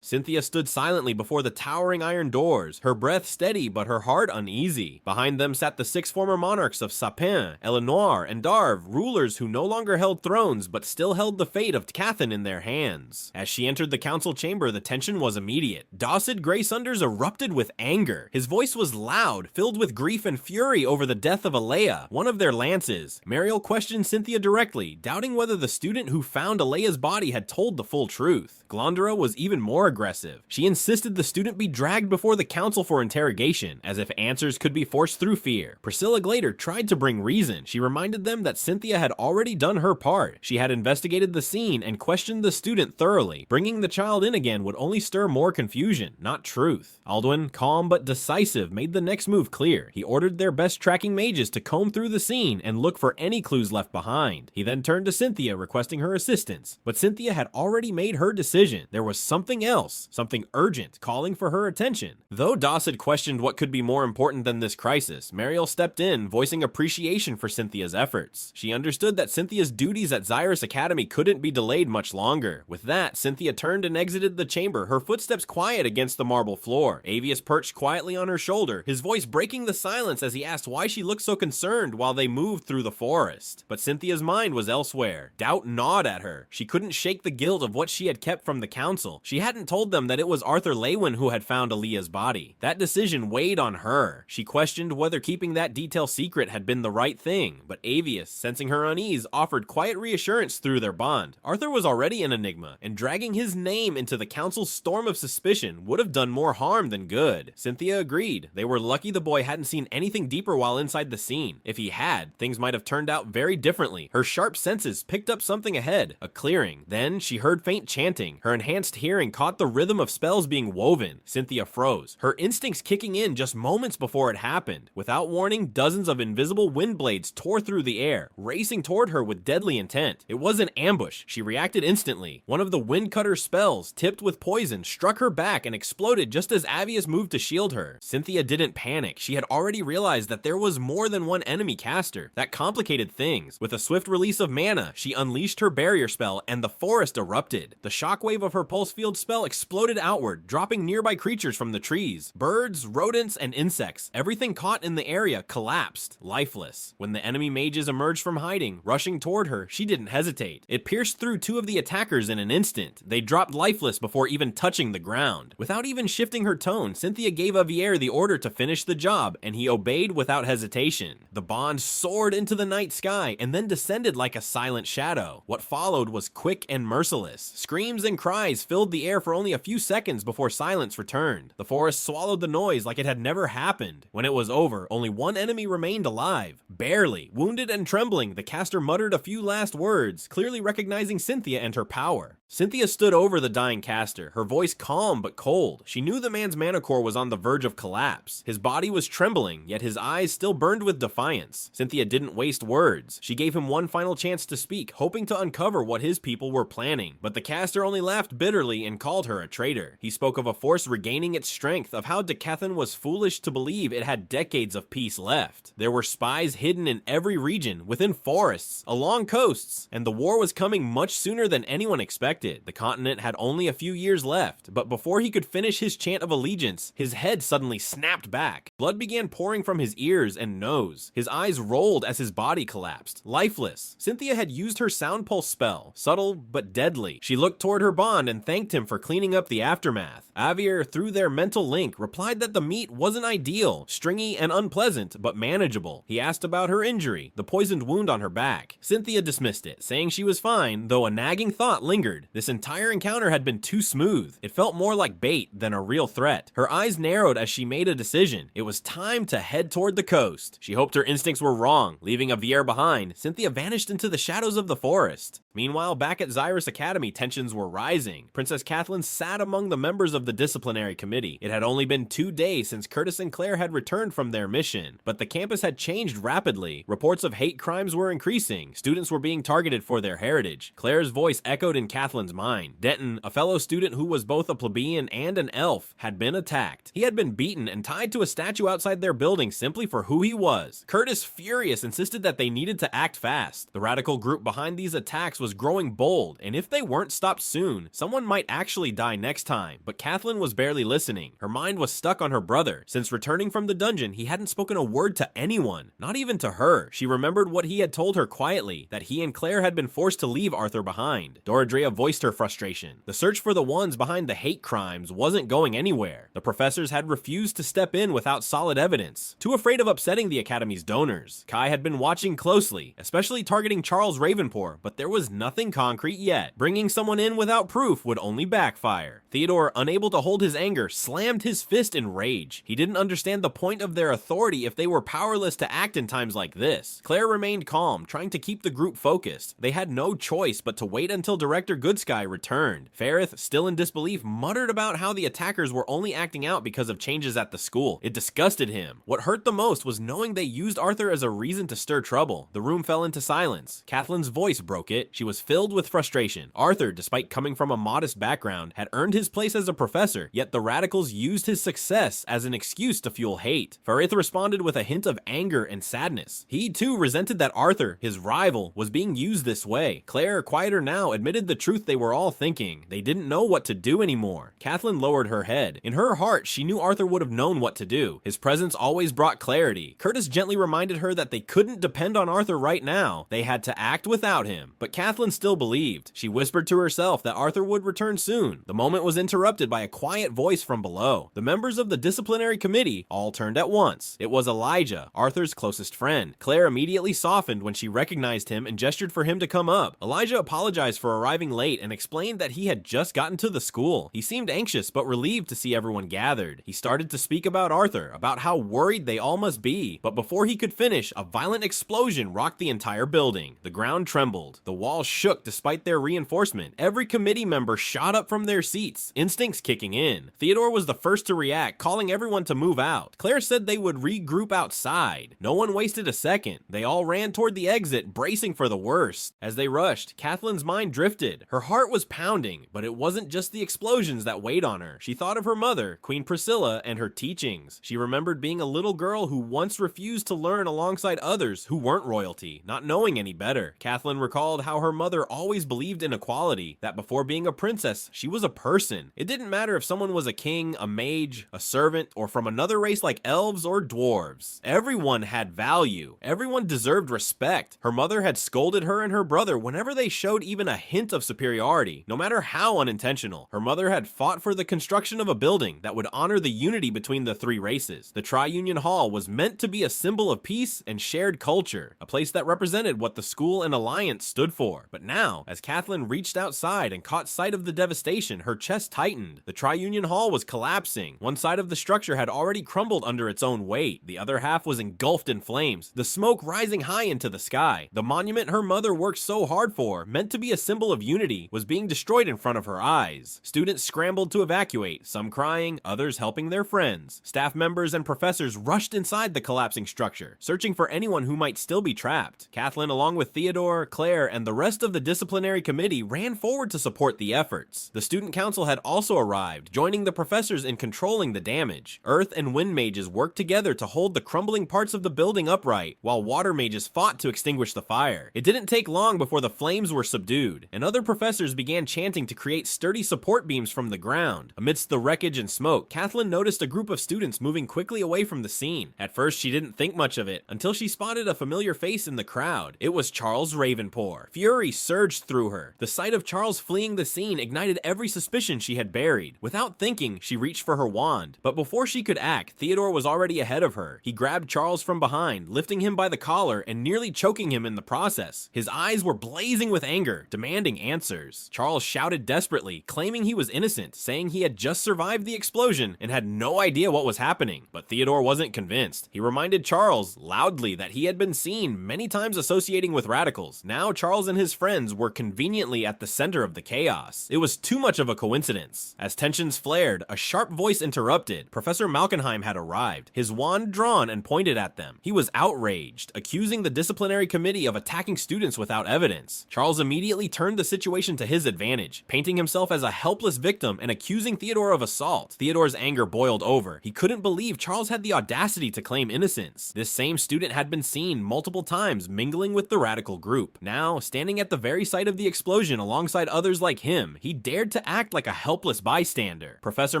Cynthia stood silently before the towering iron doors, her breath steady but her heart uneasy. Behind them sat the 6 former monarchs of Sapin, Eleanor, and Darve, rulers who no longer held thrones but still held the fate of Dicathen in their hands. As she entered the council chamber, the tension was immediate. Dacid Greysunders erupted with anger. His voice was loud, filled with grief and fury over the death of Alea, one of their lances. Mariel questioned Cynthia directly, doubting whether the student who found Alea's body had told the full truth. Glondora was even more aggressive. She insisted the student be dragged before the council for interrogation, as if answers could be forced through fear. Priscilla Glader tried to bring reason. She reminded them that Cynthia had already done her part. She had investigated the scene and questioned the student thoroughly. Bringing the child in again would only stir more confusion, not truth. Alduin, calm but decisive, made the next move clear. He ordered their best tracking mages to comb through the scene and look for any clues left behind. He then turned to Cynthia, requesting her assistance. But Cynthia had already made her decision. There was something else, something urgent, calling for her attention. Though Dacid questioned what could be more important than this crisis, Mariel stepped in, voicing appreciation for Cynthia's efforts. She understood that Cynthia's duties at Xyrus Academy couldn't be delayed much longer. With that, Cynthia turned and exited the chamber, her footsteps quiet against the marble floor. Avius perched quietly on her shoulder, his voice breaking the silence as he asked why she looked so concerned while they moved through the forest. But Cynthia's mind was elsewhere. Doubt gnawed at her. She couldn't shake the guilt of what she had kept from the council. She hadn't told them that it was Arthur Leywin who had found Alea's body. That decision weighed on her. She questioned whether keeping that detail secret had been the right thing, but Avius, sensing her unease, offered quiet reassurance through their bond. Arthur was already an enigma, and dragging his name into the council's storm of suspicion would have done more harm than good. Cynthia agreed. They were lucky the boy hadn't seen anything deeper while inside the scene. If he had, things might have turned out very differently. Her sharp senses picked up something ahead, a clearing. Then she heard faint chanting. Her enhanced hearing caught the rhythm of spells being woven. Cynthia froze, her instincts kicking in just moments before it happened. Without warning, dozens of invisible wind blades tore through the air, racing toward her with deadly intent. It was an ambush. She reacted instantly. One of the wind cutter spells, tipped with poison, struck her back and exploded just as Avius moved to shield her. Cynthia didn't panic. She had already realized that there was more than one enemy caster. That complicated things. With a swift release of mana, she unleashed her barrier spell and the forest erupted. The shockwave of her pulse field spell exploded outward, dropping nearby creatures from the trees. Birds, rodents, and insects. Everything caught in the area collapsed, lifeless. When the enemy mages emerged from hiding, rushing toward her, she didn't hesitate. It pierced through 2 of the attackers in an instant. They dropped lifeless before even touching the ground. Without even shifting her tone, Cynthia gave Avier the order to finish the job, and he obeyed without hesitation. The bond soared into the night sky and then descended like a silent shadow. What followed was quick and merciless. Screams and cries filled the air for only a few seconds before silence returned. The forest swallowed the noise like it had never happened. When it was over, only one enemy remained alive. Barely. Wounded and trembling, the caster muttered a few last words, clearly recognizing Cynthia and her power. Cynthia stood over the dying caster, her voice calm but cold. She knew the man's mana core was on the verge of collapse. His body was trembling, yet his eyes still burned with defiance. Cynthia didn't waste words. She gave him one final chance to speak, hoping to uncover what his people were planning. But the caster only laughed bitterly and called her a traitor. He spoke of a force regaining its strength, of how Dicathen was foolish to believe it had decades of peace left. There were spies hidden in every region, within forests, along coasts, and the war was coming much sooner than anyone expected. The continent had only a few years left, but before he could finish his chant of allegiance, his head suddenly snapped back. Blood began pouring from his ears and nose. His eyes rolled as his body collapsed, lifeless. Cynthia had used her sound pulse spell, subtle but deadly. She looked toward her bond and thanked him for cleaning up the aftermath. Avir, through their mental link, replied that the meat wasn't ideal, stringy and unpleasant, but manageable. He asked about her injury, the poisoned wound on her back. Cynthia dismissed it, saying she was fine, though a nagging thought lingered. This entire encounter had been too smooth. It felt more like bait than a real threat. Her eyes narrowed as she made a decision. It was time to head toward the coast. She hoped her instincts were wrong. Leaving Avir behind, Cynthia vanished into the shadows of the forest. Meanwhile, back at Xyrus Academy, tensions were rising. Princess Kathleen sat among the members of the disciplinary committee. It had only been 2 days since Curtis and Claire had returned from their mission, but the campus had changed rapidly. Reports of hate crimes were increasing. Students were being targeted for their heritage. Claire's voice echoed in Kathleen's mind. Denton, a fellow student who was both a plebeian and an elf, had been attacked. He had been beaten and tied to a statue outside their building simply for who he was. Curtis, furious, insisted that they needed to act fast. The radical group behind these attacks was growing bold, and if they weren't stopped soon, someone might actually die next time. But Kathleen was barely listening. Her mind was stuck on her brother. Since returning from the dungeon, he hadn't spoken a word to anyone, not even to her. She remembered what he had told her quietly, that he and Claire had been forced to leave Arthur behind. Doradrea voiced her frustration. The search for the ones behind the hate crimes wasn't going anywhere. The professors had refused to step in without solid evidence, too afraid of upsetting the Academy's donors. Kai had been watching closely, especially targeting Charles Ravenpour, but there was nothing concrete yet. Bringing someone in without proof would only backfire. Theodore, unable to hold his anger, slammed his fist in rage. He didn't understand the point of their authority if they were powerless to act in times like this. Claire remained calm, trying to keep the group focused. They had no choice but to wait until Director Goodsky returned. Ferrith, still in disbelief, muttered about how the attackers were only acting out because of changes at the school. It disgusted him. What hurt the most was knowing they used Arthur as a reason to stir trouble. The room fell into silence. Kathleen's voice broke it. She was filled with frustration. Arthur, despite coming from a modest background, had earned his place as a professor, yet the radicals used his success as an excuse to fuel hate. Ferrith responded with a hint of anger and sadness. He too resented that Arthur, his rival, was being used this way. Claire, quieter now, admitted the truth they were all thinking. They didn't know what to do anymore. Kathleen lowered her head. In her heart, she knew Arthur would have known what to do. His presence always brought clarity. Curtis gently reminded her that they couldn't depend on Arthur right now. They had to act without him. But Kathleen still believed. She whispered to herself that Arthur would return soon. The moment was interrupted by a quiet voice from below. The members of the disciplinary committee all turned at once. It was Elijah, Arthur's closest friend. Claire immediately softened when she recognized him and gestured for him to come up. Elijah apologized for arriving late and explained that he had just gotten to the school. He seemed anxious but relieved to see everyone gathered. He started to speak about Arthur, about how worried they all must be, but before he could finish, a violent explosion rocked the entire building. The ground trembled. The walls shook despite their reinforcement. Every committee member shot up from their seats, instincts kicking in. Theodore was the first to react, calling everyone to move out. Claire said they would regroup outside. No one wasted a second. They all ran toward the exit, bracing for the worst. As they rushed, Kathleen's mind drifted. Her heart was pounding, but it wasn't just the explosions that weighed on her. She thought of her mother, Queen Priscilla, and her teachings. She remembered being a little girl who once refused to learn alongside others who weren't royalty, not knowing any better. Kathleen recalled how her mother always believed in equality, that before being a princess, she was a person. It didn't matter if someone was a king, a mage, a servant, or from another race like elves or dwarves. Everyone had value. Everyone deserved respect. Her mother had scolded her and her brother whenever they showed even a hint of superiority, no matter how unintentional. Her mother had fought for the construction of a building that would honor the unity between the three races. The Tri-Union Hall was meant to be a symbol of peace and shared culture, a place that represented what the school and alliance stood for. But now, as Kathleen reached outside and caught sight of the devastation, her chest tightened. The Tri-Union Hall was collapsing. One side of the structure had already crumbled under its own weight. The other half was engulfed in flames, the smoke rising high into the sky. The monument her mother worked so hard for, meant to be a symbol of unity, Committee was being destroyed in front of her eyes. Students scrambled to evacuate, some crying, others helping their friends. Staff members and professors rushed inside the collapsing structure, searching for anyone who might still be trapped. Kathleen, along with Theodore, Claire, and the rest of the disciplinary committee, ran forward to support the efforts. The student council had also arrived, joining the professors in controlling the damage. Earth and wind mages worked together to hold the crumbling parts of the building upright, while water mages fought to extinguish the fire. It didn't take long before the flames were subdued, and other professors began chanting to create sturdy support beams from the ground. Amidst the wreckage and smoke, Kathleen noticed a group of students moving quickly away from the scene. At first, she didn't think much of it, until she spotted a familiar face in the crowd. It was Charles Ravenpour. Fury surged through her. The sight of Charles fleeing the scene ignited every suspicion she had buried. Without thinking, she reached for her wand. But before she could act, Theodore was already ahead of her. He grabbed Charles from behind, lifting him by the collar and nearly choking him in the process. His eyes were blazing with anger, demanding answers. Charles shouted desperately, claiming he was innocent, saying he had just survived the explosion and had no idea what was happening. But Theodore wasn't convinced. He reminded Charles loudly that he had been seen many times associating with radicals. Now Charles and his friends were conveniently at the center of the chaos. It was too much of a coincidence. As tensions flared, a sharp voice interrupted. Professor Malkenheim had arrived, his wand drawn and pointed at them. He was outraged, accusing the disciplinary committee of attacking students without evidence. Charles immediately turned the situation to his advantage, painting himself as a helpless victim and accusing Theodore of assault. Theodore's anger boiled over. He couldn't believe Charles had the audacity to claim innocence. This same student had been seen multiple times mingling with the radical group. Now, standing at the very site of the explosion alongside others like him, he dared to act like a helpless bystander. Professor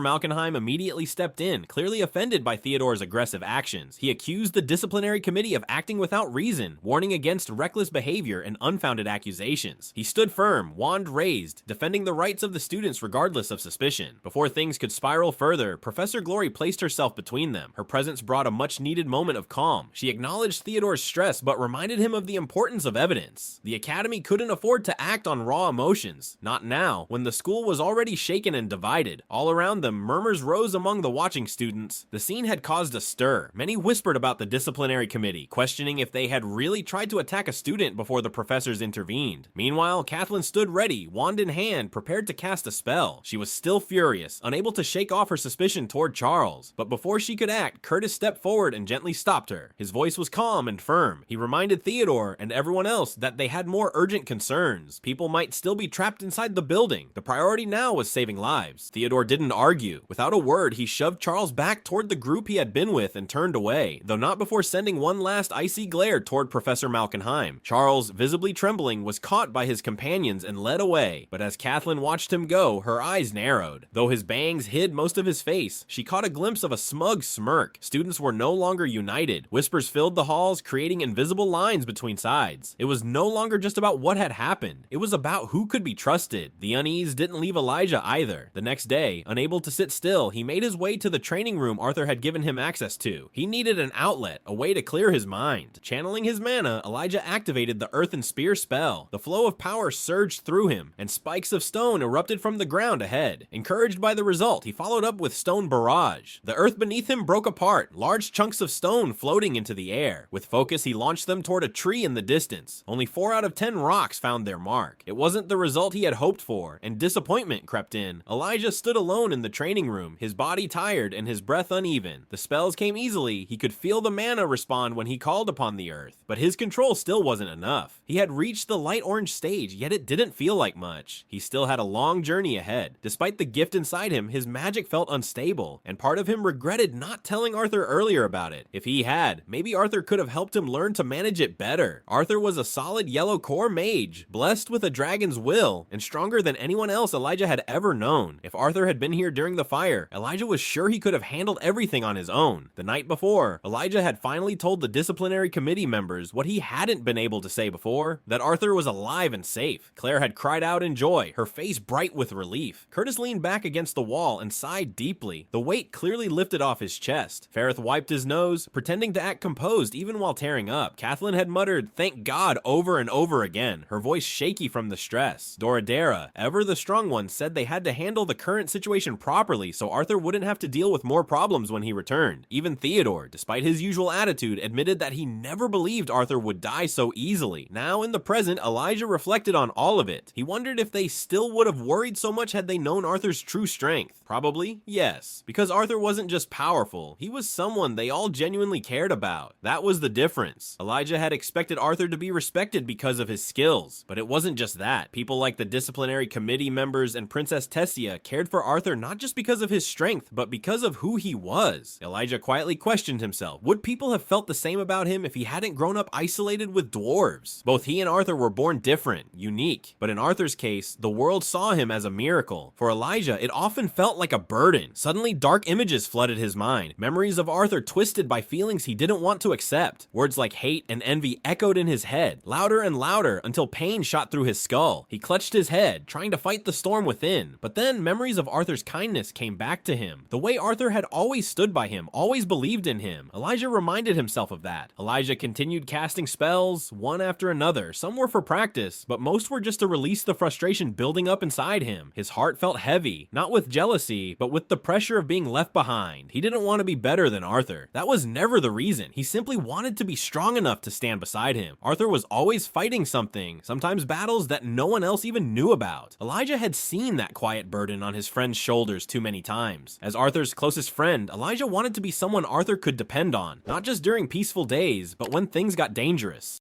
Malkenheim immediately stepped in, clearly offended by Theodore's aggressive actions. He accused the disciplinary committee of acting without reason, warning against reckless behavior and unfounded accusations. He stood firm, wand raised, defending the rights of the students regardless of suspicion. Before things could spiral further, Professor Glory placed herself between them. Her presence brought a much-needed moment of calm. She acknowledged Theodore's stress, but reminded him of the importance of evidence. The Academy couldn't afford to act on raw emotions. Not now, when the school was already shaken and divided. All around them, murmurs rose among the watching students. The scene had caused a stir. Many whispered about the disciplinary committee, questioning if they had really tried to attack a student before the professors intervened. Meanwhile, Kathleen stood ready, wand in hand, prepared to cast a spell. She was still furious, unable to shake off her suspicion toward Charles. But before she could act, Curtis stepped forward and gently stopped her. His voice was calm and firm. He reminded Theodore and everyone else that they had more urgent concerns. People might still be trapped inside the building. The priority now was saving lives. Theodore didn't argue. Without a word, he shoved Charles back toward the group he had been with and turned away, though not before sending one last icy glare toward Professor Malkenheim. Charles, visibly trembling, was caught by his companions and led away, but as Kathleen watched him go, her eyes narrowed. Though his bangs hid most of his face, she caught a glimpse of a smug smirk. Students were no longer united. Whispers filled the halls, creating invisible lines between sides. It was no longer just about what had happened. It was about who could be trusted. The unease didn't leave Elijah either. The next day, unable to sit still, he made his way to the training room Arthur had given him access to. He needed an outlet, a way to clear his mind. Channeling his mana, Elijah activated the Earth and Spear spell. The flow of power surged through him, and spikes of stone erupted from the ground ahead. Encouraged by the result, he followed up with Stone Barrage. The earth beneath him broke apart, large chunks of stone floating into the air. With focus, he launched them toward a tree in the distance. Only 4 out of 10 rocks found their mark. It wasn't the result he had hoped for, and disappointment crept in. Elijah stood alone in the training room, his body tired and his breath uneven. The spells came easily. He could feel the mana respond when he called upon the earth, but his control still wasn't enough. He had reached the light orange stage, yet it didn't feel like much. He still had a long journey ahead. Despite the gift inside him, his magic felt unstable, and part of him regretted not telling Arthur earlier about it. If he had, maybe Arthur could have helped him learn to manage it better. Arthur was a solid yellow core mage, blessed with a dragon's will, and stronger than anyone else Elijah had ever known. If Arthur had been here during the fire, Elijah was sure he could have handled everything on his own. The night before, Elijah had finally told the disciplinary committee members what he hadn't been able to say before, that Arthur was alive and safe. Claire had cried out in joy, her face bright with relief. Curtis leaned back against the wall and sighed deeply. The weight clearly lifted off his chest. Ferrith wiped his nose, pretending to act composed even while tearing up. Kathleen had muttered, "Thank God," over and over again, her voice shaky from the stress. Doradera, ever the strong one, said they had to handle the current situation properly so Arthur wouldn't have to deal with more problems when he returned. Even Theodore, despite his usual attitude, admitted that he never believed Arthur would die so easily. Now in the present, Elijah reflected on all of it. left. He wondered if they still would have worried so much had they known Arthur's true strength. Probably, yes. Because Arthur wasn't just powerful, he was someone they all genuinely cared about. That was the difference. Elijah had expected Arthur to be respected because of his skills, but it wasn't just that. People like the disciplinary committee members and Princess Tessia cared for Arthur not just because of his strength, but because of who he was. Elijah quietly questioned himself. Would people have felt the same about him if he hadn't grown up isolated with dwarves? Both he and Arthur were born different, unique, but in Arthur's case, the world saw him as a miracle. For Elijah, it often felt like a burden. Suddenly, dark images flooded his mind, memories of Arthur twisted by feelings he didn't want to accept. Words like hate and envy echoed in his head, louder and louder until pain shot through his skull. He clutched his head, trying to fight the storm within, but then memories of Arthur's kindness came back to him. The way Arthur had always stood by him, always believed in him. Elijah reminded himself of that. Elijah continued casting spells, one after another. Some were for practice, but most were just to release the frustration building up inside him. His heart felt heavy, not with jealousy, but with the pressure of being left behind. He didn't want to be better than Arthur. That was never the reason. He simply wanted to be strong enough to stand beside him. Arthur was always fighting something, sometimes battles that no one else even knew about. Elijah had seen that quiet burden on his friend's shoulders too many times. As Arthur's closest friend, Elijah wanted to be someone Arthur could depend on, not just during peaceful days, but when things got dangerous.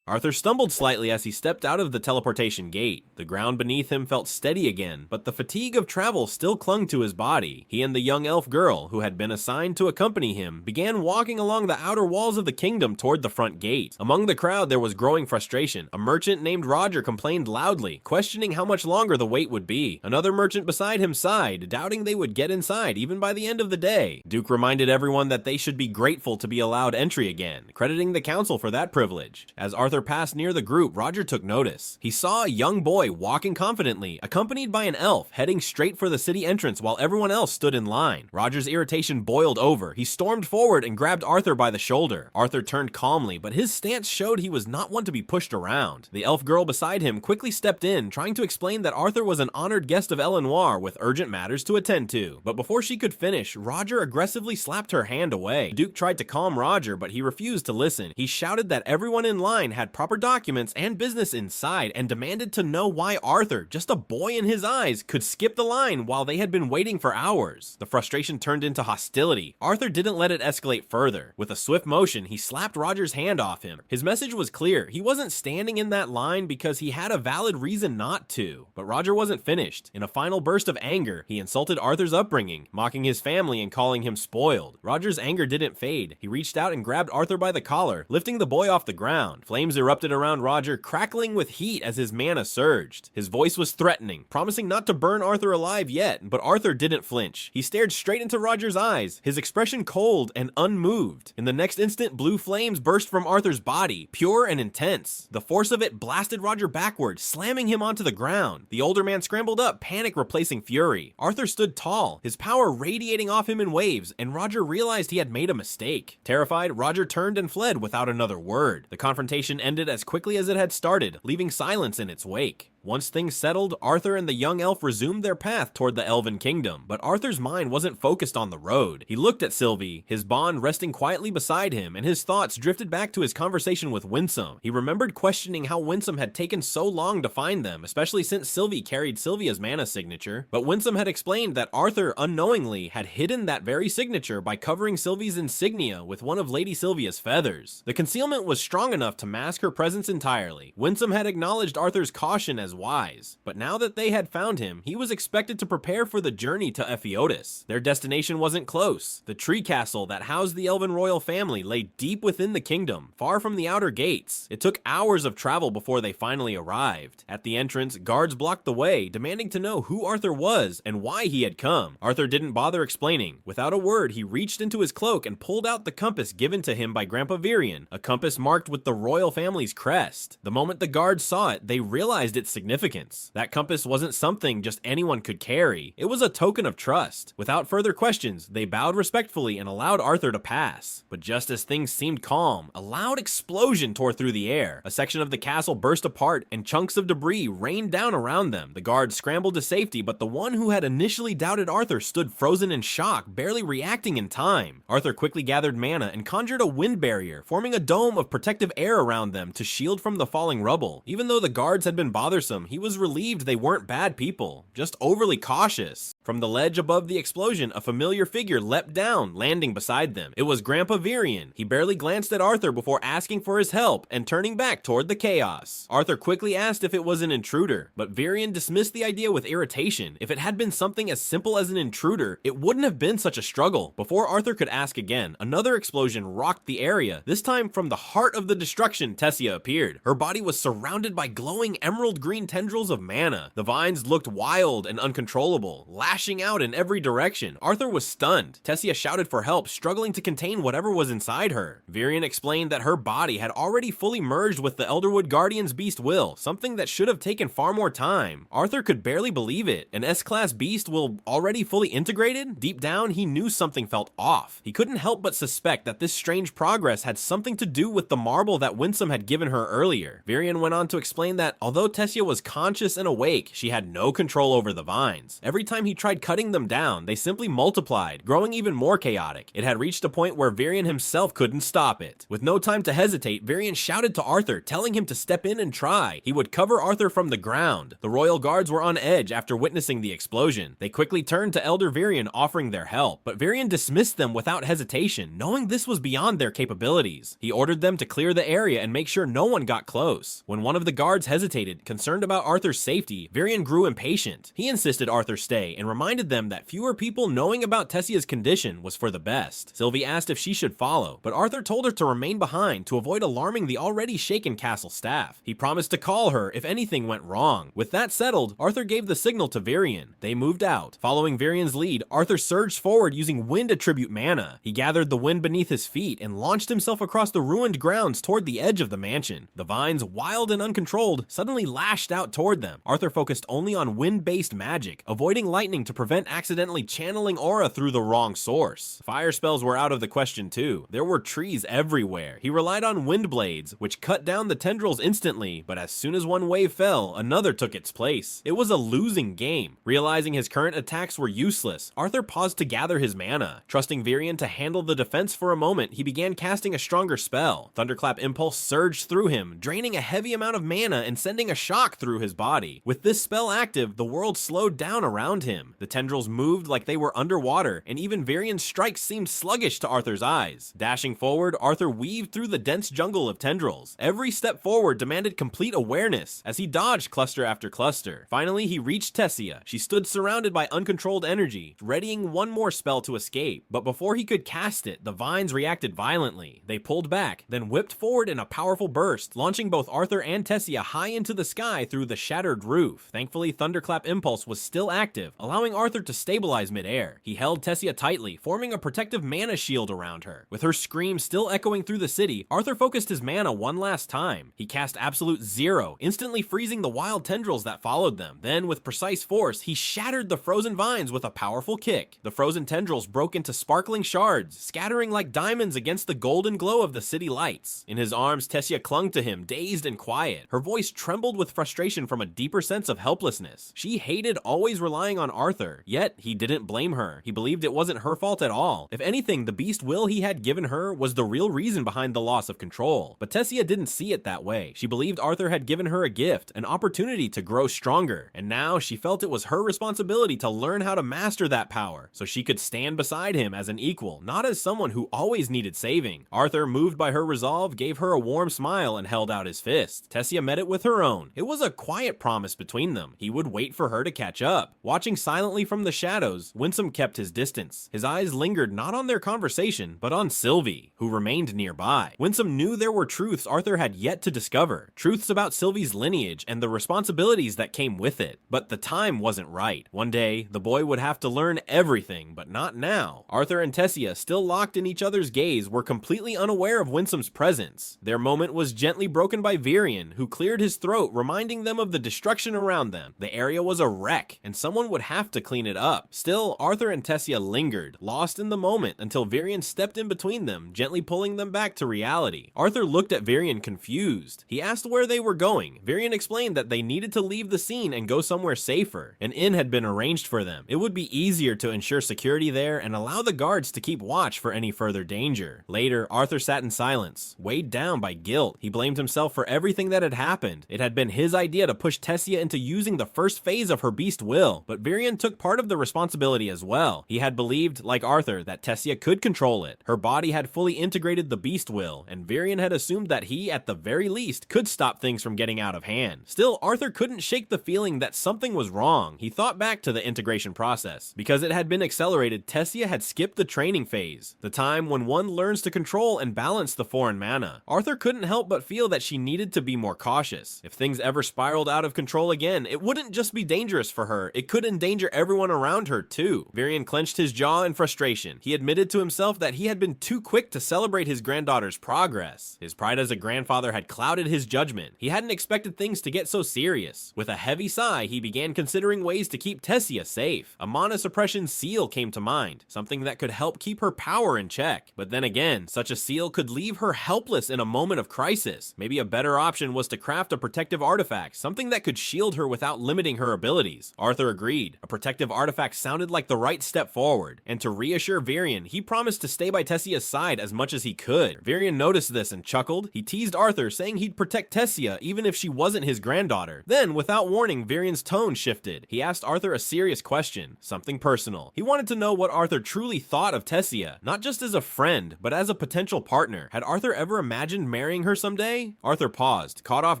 Arthur stumbled slightly as he stepped out of the teleportation gate. The ground beneath him felt steady again, but the fatigue of travel still clung to his body. He and the young elf girl, who had been assigned to accompany him, began walking along the outer walls of the kingdom toward the front gate. Among the crowd there was growing frustration. A merchant named Roger complained loudly, questioning how much longer the wait would be. Another merchant beside him sighed, doubting they would get inside even by the end of the day. Duke reminded everyone that they should be grateful to be allowed entry again, crediting the council for that privilege. As Arthur passed near the group, Roger took notice. He saw a young boy walking confidently, accompanied by an elf, heading straight for the city entrance while everyone else stood in line. Roger's irritation boiled over. He stormed forward and grabbed Arthur by the shoulder. Arthur turned calmly, but his stance showed he was not one to be pushed around. The elf girl beside him quickly stepped in, trying to explain that Arthur was an honored guest of Elenoir with urgent matters to attend to. But before she could finish, Roger aggressively slapped her hand away. Duke tried to calm Roger, but he refused to listen. He shouted that everyone in line had proper documents and business inside and demanded to know why Arthur, just a boy in his eyes, could skip the line while they had been waiting for hours. The frustration turned into hostility. Arthur didn't let it escalate further. With a swift motion, he slapped Roger's hand off him. His message was clear. He wasn't standing in that line because he had a valid reason not to. But Roger wasn't finished. In a final burst of anger, he insulted Arthur's upbringing, mocking his family and calling him spoiled. Roger's anger didn't fade. He reached out and grabbed Arthur by the collar, lifting the boy off the ground. Flames erupted around Roger, crackling with heat as his mana surged. His voice was threatening, promising not to burn Arthur alive yet, but Arthur didn't flinch. He stared straight into Roger's eyes, his expression cold and unmoved. In the next instant, blue flames burst from Arthur's body, pure and intense. The force of it blasted Roger backward, slamming him onto the ground. The older man scrambled up, panic replacing fury. Arthur stood tall, his power radiating off him in waves, and Roger realized he had made a mistake. Terrified, Roger turned and fled without another word. The confrontation ended as quickly as it had started, leaving silence in its wake. Once things settled, Arthur and the young elf resumed their path toward the Elven Kingdom, but Arthur's mind wasn't focused on the road. He looked at Sylvie, his bond resting quietly beside him, and his thoughts drifted back to his conversation with Winsome. He remembered questioning how Winsome had taken so long to find them, especially since Sylvie carried Sylvia's mana signature. But Winsome had explained that Arthur unknowingly had hidden that very signature by covering Sylvie's insignia with one of Lady Sylvia's feathers. The concealment was strong enough to mask her presence entirely. Winsome had acknowledged Arthur's caution as wise, but now that they had found him, he was expected to prepare for the journey to Epheotis. Their destination wasn't close. The tree castle that housed the Elven royal family lay deep within the kingdom, far from the outer gates. It took hours of travel before they finally arrived. At the entrance, guards blocked the way, demanding to know who Arthur was and why he had come. Arthur didn't bother explaining. Without a word, he reached into his cloak and pulled out the compass given to him by Grandpa Virion, a compass marked with the royal family's crest. The moment the guards saw it, they realized its significance. significance. That compass wasn't something just anyone could carry. It was a token of trust. Without further questions, they bowed respectfully and allowed Arthur to pass. But just as things seemed calm, a loud explosion tore through the air. A section of the castle burst apart and chunks of debris rained down around them. The guards scrambled to safety, but the one who had initially doubted Arthur stood frozen in shock, barely reacting in time. Arthur quickly gathered mana and conjured a wind barrier, forming a dome of protective air around them to shield from the falling rubble. Even though the guards had been bothersome, he was relieved they weren't bad people, just overly cautious. From the ledge above the explosion, a familiar figure leapt down, landing beside them. It was Grandpa Virion. He barely glanced at Arthur before asking for his help and turning back toward the chaos. Arthur quickly asked if it was an intruder, but Virion dismissed the idea with irritation. If it had been something as simple as an intruder, it wouldn't have been such a struggle. Before Arthur could ask again, another explosion rocked the area. This time, from the heart of the destruction, Tessia appeared. Her body was surrounded by glowing emerald green tendrils of mana. The vines looked wild and uncontrollable, lashing out in every direction. Arthur was stunned. Tessia shouted for help, struggling to contain whatever was inside her. Virion explained that her body had already fully merged with the Elderwood Guardian's beast will, something that should have taken far more time. Arthur could barely believe it. An S-class beast will already fully integrated? Deep down, he knew something felt off. He couldn't help but suspect that this strange progress had something to do with the marble that Winsome had given her earlier. Virion went on to explain that although Tessia was conscious and awake, she had no control over the vines. Every time he tried cutting them down, they simply multiplied, growing even more chaotic. It had reached a point where Virion himself couldn't stop it. With no time to hesitate, Virion shouted to Arthur, telling him to step in and try. He would cover Arthur from the ground. The royal guards were on edge after witnessing the explosion. They quickly turned to Elder Virion, offering their help, but Virion dismissed them without hesitation, knowing this was beyond their capabilities. He ordered them to clear the area and make sure no one got close. When one of the guards hesitated, concerned about Arthur's safety, Virion grew impatient. He insisted Arthur stay and reminded them that fewer people knowing about Tessia's condition was for the best. Sylvie asked if she should follow, but Arthur told her to remain behind to avoid alarming the already shaken castle staff. He promised to call her if anything went wrong. With that settled, Arthur gave the signal to Virion. They moved out. Following Virion's lead, Arthur surged forward using wind attribute mana. He gathered the wind beneath his feet and launched himself across the ruined grounds toward the edge of the mansion. The vines, wild and uncontrolled, suddenly lashed out toward them. Arthur focused only on wind-based magic, avoiding lightning to prevent accidentally channeling aura through the wrong source. Fire spells were out of the question too. There were trees everywhere. He relied on wind blades, which cut down the tendrils instantly, but as soon as one wave fell, another took its place. It was a losing game. Realizing his current attacks were useless, Arthur paused to gather his mana. Trusting Virion to handle the defense for a moment, he began casting a stronger spell. Thunderclap Impulse surged through him, draining a heavy amount of mana and sending a shock through his body. With this spell active, the world slowed down around him. The tendrils moved like they were underwater, and even Virion's strikes seemed sluggish to Arthur's eyes. Dashing forward, Arthur weaved through the dense jungle of tendrils. Every step forward demanded complete awareness as he dodged cluster after cluster. Finally, he reached Tessia. She stood surrounded by uncontrolled energy, readying one more spell to escape. But before he could cast it, the vines reacted violently. They pulled back, then whipped forward in a powerful burst, launching both Arthur and Tessia high into the sky through the shattered roof. Thankfully, Thunderclap Impulse was still active, allowing Arthur to stabilize midair. He held Tessia tightly, forming a protective mana shield around her. With her scream still echoing through the city, Arthur focused his mana one last time. He cast Absolute Zero, instantly freezing the wild tendrils that followed them. Then, with precise force, he shattered the frozen vines with a powerful kick. The frozen tendrils broke into sparkling shards, scattering like diamonds against the golden glow of the city lights. In his arms, Tessia clung to him, dazed and quiet. Her voice trembled with frustration from a deeper sense of helplessness. She hated always relying on Arthur, yet he didn't blame her. He believed it wasn't her fault at all. If anything, the beast will he had given her was the real reason behind the loss of control. But Tessia didn't see it that way. She believed Arthur had given her a gift, an opportunity to grow stronger, and now she felt it was her responsibility to learn how to master that power, so she could stand beside him as an equal, not as someone who always needed saving. Arthur, moved by her resolve, gave her a warm smile and held out his fist. Tessia met it with her own. It was a quiet promise between them. He would wait for her to catch up. Watching silently from the shadows, Winsome kept his distance. His eyes lingered not on their conversation, but on Sylvie, who remained nearby. Winsome knew there were truths Arthur had yet to discover, truths about Sylvie's lineage and the responsibilities that came with it. But the time wasn't right. One day, the boy would have to learn everything, but not now. Arthur and Tessia, still locked in each other's gaze, were completely unaware of Winsome's presence. Their moment was gently broken by Virion, who cleared his throat, reminding reminding them of the destruction around them. The area was a wreck, and someone would have to clean it up. Still, Arthur and Tessia lingered, lost in the moment, until Varian stepped in between them, gently pulling them back to reality. Arthur looked at Varian confused. He asked where they were going. Varian explained that they needed to leave the scene and go somewhere safer. An inn had been arranged for them. It would be easier to ensure security there and allow the guards to keep watch for any further danger. Later, Arthur sat in silence, weighed down by guilt. He blamed himself for everything that had happened. It had been his idea to push Tessia into using the first phase of her beast will, but Varian took part of the responsibility as well. He had believed, like Arthur, that Tessia could control it. Her body had fully integrated the beast will, and Varian had assumed that he, at the very least, could stop things from getting out of hand. Still, Arthur couldn't shake the feeling that something was wrong. He thought back to the integration process. Because it had been accelerated, Tessia had skipped the training phase, the time when one learns to control and balance the foreign mana. Arthur couldn't help but feel that she needed to be more cautious. If things ever spiraled out of control again, it wouldn't just be dangerous for her, it could endanger everyone around her too. Varian clenched his jaw in frustration. He admitted to himself that he had been too quick to celebrate his granddaughter's progress. His pride as a grandfather had clouded his judgment. He hadn't expected things to get so serious. With a heavy sigh, he began considering ways to keep Tessia safe. A mana suppression seal came to mind, something that could help keep her power in check. But then again, such a seal could leave her helpless in a moment of crisis. Maybe a better option was to craft a protective artifact, something that could shield her without limiting her abilities. Arthur agreed. A protective artifact sounded like the right step forward, and to reassure Varian, he promised to stay by Tessia's side as much as he could. Varian noticed this and chuckled. He teased Arthur, saying he'd protect Tessia even if she wasn't his granddaughter. Then, without warning, Varian's tone shifted. He asked Arthur a serious question, something personal. He wanted to know what Arthur truly thought of Tessia, not just as a friend, but as a potential partner. Had Arthur ever imagined marrying her someday? Arthur paused, caught off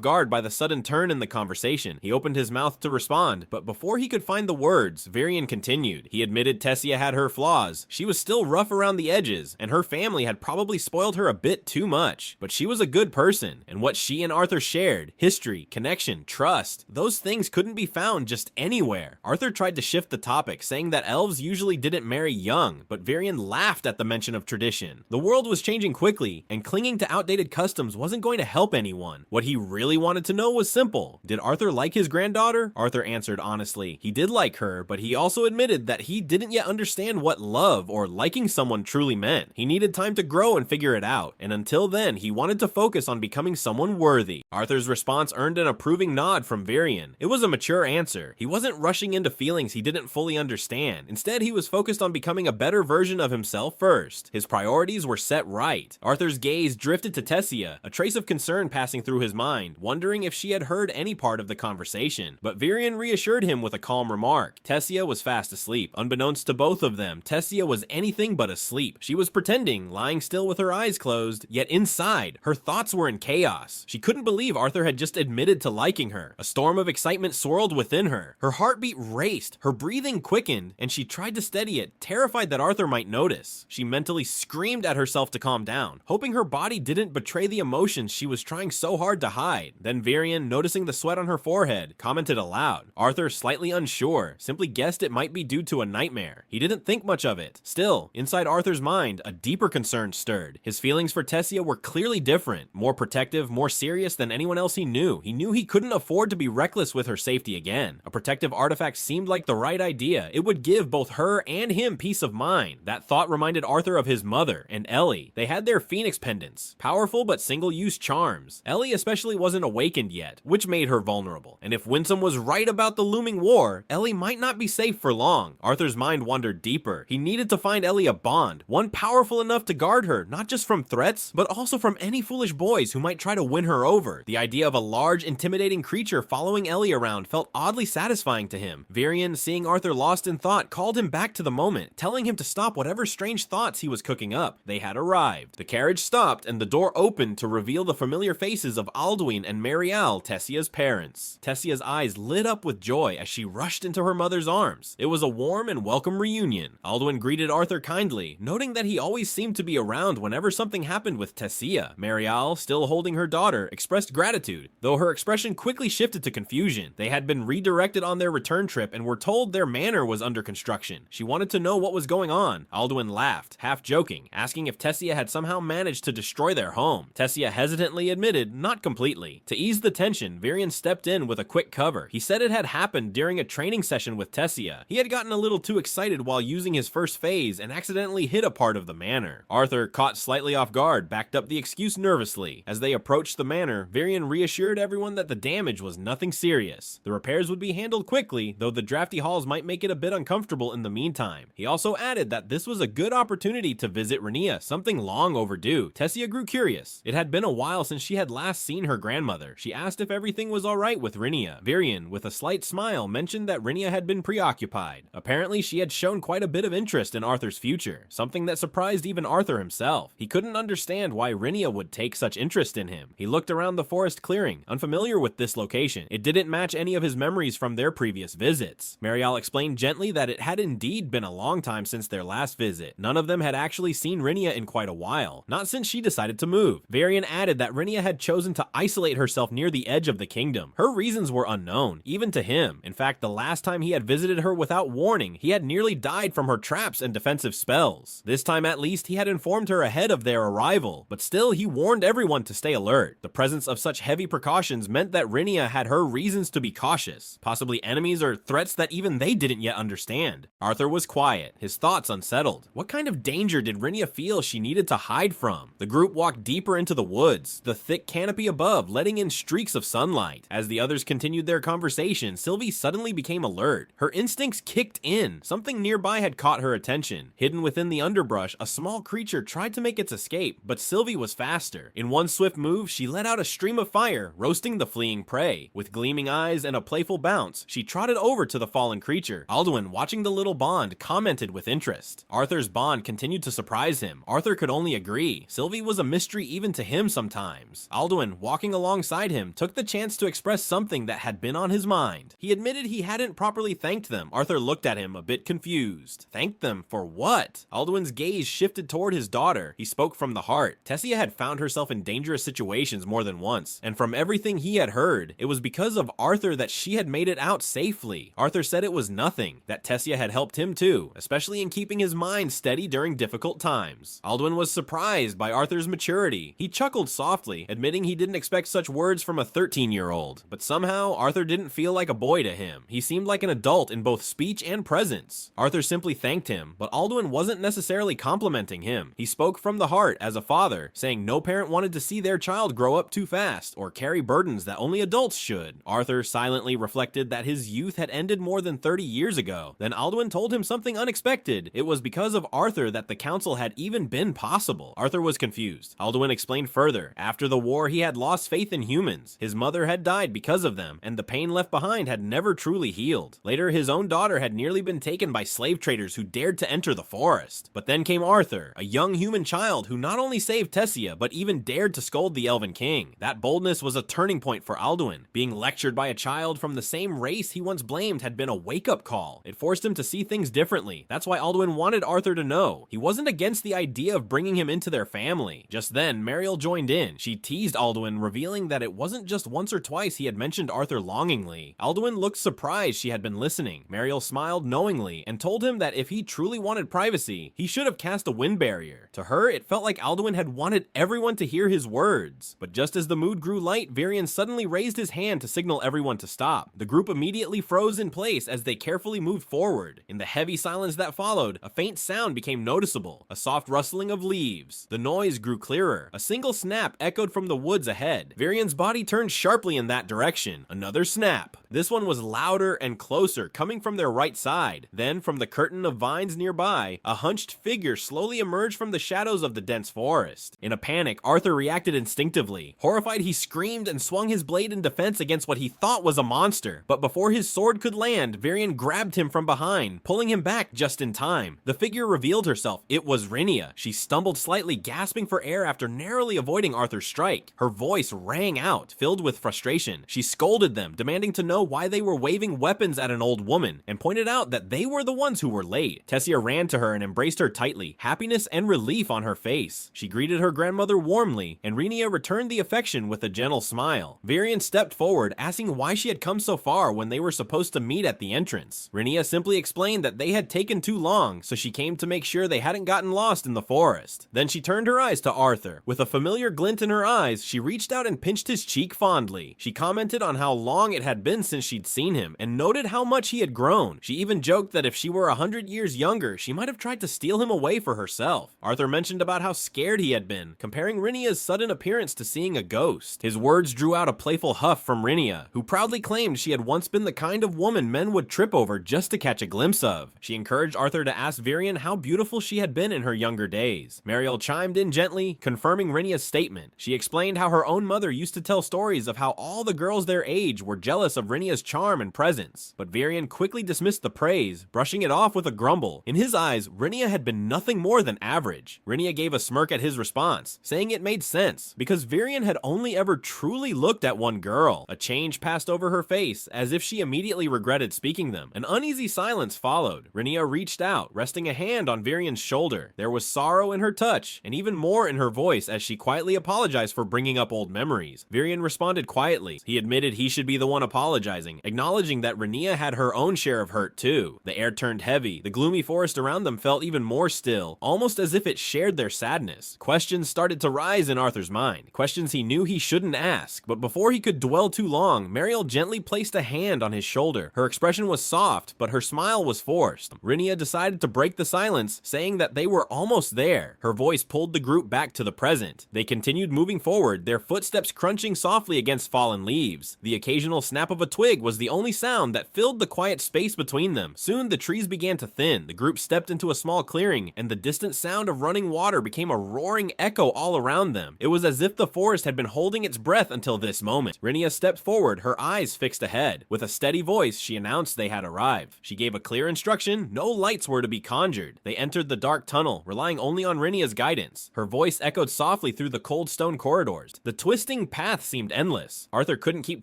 guard by the sudden turn in the conversation. He opened his mouth to respond, but before he could find the words, Varian continued. He admitted Tessia had her flaws. She was still rough around the edges, and her family had probably spoiled her a bit too much. But she was a good person, and what she and Arthur shared, history, connection, trust, those things couldn't be found just anywhere. Arthur tried to shift the topic, saying that elves usually didn't marry young, but Varian laughed at the mention of tradition. The world was changing quickly, and clinging to outdated customs wasn't going to help anyone. What he really wanted to know was simple. Did Arthur like his granddaughter? Arthur answered honestly. He did like her, but he also admitted that he didn't yet understand what love or liking someone truly meant. He needed time to grow and figure it out, and until then, he wanted to focus on becoming someone worthy. Arthur's response earned an approving nod from Varian. It was a mature answer. He wasn't rushing into feelings he didn't fully understand. Instead, he was focused on becoming a better version of himself first. His priorities were set right. Arthur's gaze drifted to Tessia, a trace of concern passing through his mind, wondering if she had heard any part of the conversation. But Varian reassured him with a calm remark. Tessia was fast asleep. Unbeknownst to both of them, Tessia was anything but asleep. She was pretending, lying still with her eyes closed, yet inside, her thoughts were in chaos. She couldn't believe Arthur had just admitted to liking her. A storm of excitement swirled within her. Her heartbeat raced, her breathing quickened, and she tried to steady it, terrified that Arthur might notice. She mentally screamed at herself to calm down, hoping her body didn't betray the emotions she was trying so hard to hide. Then Varian, noticing the sweat on her forehead, commented aloud. Arthur, slightly unsure, simply guessed it might be due to a nightmare. He didn't think much of it. Still, inside Arthur's mind, a deeper concern stirred. His feelings for Tessia were clearly different, more protective, more serious than anyone else he knew. He knew he couldn't afford to be reckless with her safety again. A protective artifact seemed like the right idea. It would give both her and him peace of mind. That thought reminded Arthur of his mother and Ellie. They had their phoenix pendants, powerful but single-use charms. Ellie especially wasn't awakened yet, which made her vulnerable. And if Winsome was right about the looming war, Ellie might not be safe for long. Arthur's mind wandered deeper. He needed to find Ellie a bond, one powerful enough to guard her, not just from threats, but also from any foolish boys who might try to win her over. The idea of a large, intimidating creature following Ellie around felt oddly satisfying to him. Varian, seeing Arthur lost in thought, called him back to the moment, telling him to stop whatever strange thoughts he was cooking up. They had arrived. The carriage stopped, and the door opened to reveal the familiar faces of Alduin and Marielle, Tessia's parents. Tessia's eyes lit up with joy as she rushed into her mother's arms. It was a warm and welcome reunion. Alduin greeted Arthur kindly, noting that he always seemed to be around whenever something happened with Tessia. Marielle, still holding her daughter, expressed gratitude, though her expression quickly shifted to confusion. They had been redirected on their return trip and were told their manor was under construction. She wanted to know what was going on. Alduin laughed, half joking, asking if Tessia had somehow managed to destroy their home. Tessia hesitantly admitted not completely. To ease the tension, sudden, Varian stepped in with a quick cover. He said it had happened during a training session with Tessia. He had gotten a little too excited while using his first phase and accidentally hit a part of the manor. Arthur, caught slightly off guard, backed up the excuse nervously. As they approached the manor, Varian reassured everyone that the damage was nothing serious. The repairs would be handled quickly, though the drafty halls might make it a bit uncomfortable in the meantime. He also added that this was a good opportunity to visit Renia, something long overdue. Tessia grew curious. It had been a while since she had last seen her grandmother. She asked if everything was alright with Renia. Varian, with a slight smile, mentioned that Renia had been preoccupied. Apparently, she had shown quite a bit of interest in Arthur's future, something that surprised even Arthur himself. He couldn't understand why Renia would take such interest in him. He looked around the forest clearing, unfamiliar with this location. It didn't match any of his memories from their previous visits. Mariel explained gently that it had indeed been a long time since their last visit. None of them had actually seen Renia in quite a while, not since she decided to move. Varian added that Renia had chosen to isolate herself near the edge of the kingdom. Her reasons were unknown, even to him. In fact, the last time he had visited her without warning, he had nearly died from her traps and defensive spells. This time at least, he had informed her ahead of their arrival, but still he warned everyone to stay alert. The presence of such heavy precautions meant that Renia had her reasons to be cautious, possibly enemies or threats that even they didn't yet understand. Arthur was quiet, his thoughts unsettled. What kind of danger did Renia feel she needed to hide from? The group walked deeper into the woods, the thick canopy above letting in streaks of sunlight. As the others continued their conversation, Sylvie suddenly became alert. Her instincts kicked in. Something nearby had caught her attention. Hidden within the underbrush, a small creature tried to make its escape, but Sylvie was faster. In one swift move, she let out a stream of fire, roasting the fleeing prey. With gleaming eyes and a playful bounce, she trotted over to the fallen creature. Alduin, watching the little bond, commented with interest. Arthur's bond continued to surprise him. Arthur could only agree. Sylvie was a mystery even to him sometimes. Alduin, walking alongside him, took the chance to express something that had been on his mind. He admitted he hadn't properly thanked them. Arthur looked at him, a bit confused. Thanked them for what? Alduin's gaze shifted toward his daughter. He spoke from the heart. Tessia had found herself in dangerous situations more than once, and from everything he had heard, it was because of Arthur that she had made it out safely. Arthur said it was nothing, that Tessia had helped him too, especially in keeping his mind steady during difficult times. Alduin was surprised by Arthur's maturity. He chuckled softly, admitting he didn't expect such words from a 13-year-old. But somehow, Arthur didn't feel like a boy to him. He seemed like an adult in both speech and presence. Arthur simply thanked him, but Alduin wasn't necessarily complimenting him. He spoke from the heart as a father, saying no parent wanted to see their child grow up too fast or carry burdens that only adults should. Arthur silently reflected that his youth had ended more than 30 years ago. Then Alduin told him something unexpected. It was because of Arthur that the council had even been possible. Arthur was confused. Alduin explained further. After the war, he had lost faith in humans. His mother had died because of them, and the pain left behind had never truly healed. Later, his own daughter had nearly been taken by slave traders who dared to enter the forest. But then came Arthur, a young human child who not only saved Tessia, but even dared to scold the Elven King. That boldness was a turning point for Alduin. Being lectured by a child from the same race he once blamed had been a wake-up call. It forced him to see things differently. That's why Alduin wanted Arthur to know. He wasn't against the idea of bringing him into their family. Just then, Mariel joined in. She teased Alduin, revealing that it wasn't just once or twice he had mentioned Arthur longingly. Alduin looked surprised she had been listening. Mariel smiled knowingly and told him that if he truly wanted privacy, he should have cast a wind barrier. To her, it felt like Alduin had wanted everyone to hear his words. But just as the mood grew light, Varian suddenly raised his hand to signal everyone to stop. The group immediately froze in place as they carefully moved forward. In the heavy silence that followed, a faint sound became noticeable, a soft rustling of leaves. The noise grew clearer. A single snap echoed from the woods ahead. Varian's body turned sharply in that direction. Another snap. This one was louder and closer, coming from their right side. Then, from the curtain of vines nearby, a hunched figure slowly emerged from the shadows of the dense forest. In a panic, Arthur reacted instinctively. Horrified, he screamed and swung his blade in defense against what he thought was a monster. But before his sword could land, Varian grabbed him from behind, pulling him back just in time. The figure revealed herself. It was Renia. She stumbled slightly, gasping for air after narrowly avoiding Arthur's strike. Her voice rang out, filled with frustration. She scolded them, demanding to know know why they were waving weapons at an old woman, and pointed out that they were the ones who were late. Tessia ran to her and embraced her tightly, happiness and relief on her face. She greeted her grandmother warmly, and Rhenia returned the affection with a gentle smile. Varian stepped forward, asking why she had come so far when they were supposed to meet at the entrance. Rhenia simply explained that they had taken too long, so she came to make sure they hadn't gotten lost in the forest. Then she turned her eyes to Arthur. With a familiar glint in her eyes, she reached out and pinched his cheek fondly. She commented on how long it had been since she'd seen him, and noted how much he had grown. She even joked that if she were 100 years younger, she might have tried to steal him away for herself. Arthur mentioned about how scared he had been, comparing Rhenia's sudden appearance to seeing a ghost. His words drew out a playful huff from Rhenia, who proudly claimed she had once been the kind of woman men would trip over just to catch a glimpse of. She encouraged Arthur to ask Varian how beautiful she had been in her younger days. Mariel chimed in gently, confirming Rhenia's statement. She explained how her own mother used to tell stories of how all the girls their age were jealous of Rhenia's charm and presence. But Varian quickly dismissed the praise, brushing it off with a grumble. In his eyes, Rhenia had been nothing more than average. Rhenia gave a smirk at his response, saying it made sense, because Varian had only ever truly looked at one girl. A change passed over her face, as if she immediately regretted speaking them. An uneasy silence followed. Rhenia reached out, resting a hand on Varian's shoulder. There was sorrow in her touch, and even more in her voice as she quietly apologized for bringing up old memories. Varian responded quietly. He admitted he should be the one apologizing, acknowledging that Rhenia had her own share of hurt too. The air turned heavy. The gloomy forest around them felt even more still, almost as if it shared their sadness. Questions started to rise in Arthur's mind, questions he knew he shouldn't ask, but before he could dwell too long, Mariel gently placed a hand on his shoulder. Her expression was soft, but her smile was forced. Rhenia decided to break the silence, saying that they were almost there. Her voice pulled the group back to the present. They continued moving forward, their footsteps crunching softly against fallen leaves. The occasional snap of a twig was the only sound that filled the quiet space between them. Soon the trees began to thin. The group stepped into a small clearing, and the distant sound of running water became a roaring echo all around them. It was as if the forest had been holding its breath until this moment. Rhenia stepped forward, her eyes fixed ahead. With a steady voice, she announced they had arrived. She gave a clear instruction: no lights were to be conjured. They entered the dark tunnel, relying only on Rhenia's guidance. Her voice echoed softly through the cold stone corridors. The twisting path seemed endless. Arthur couldn't keep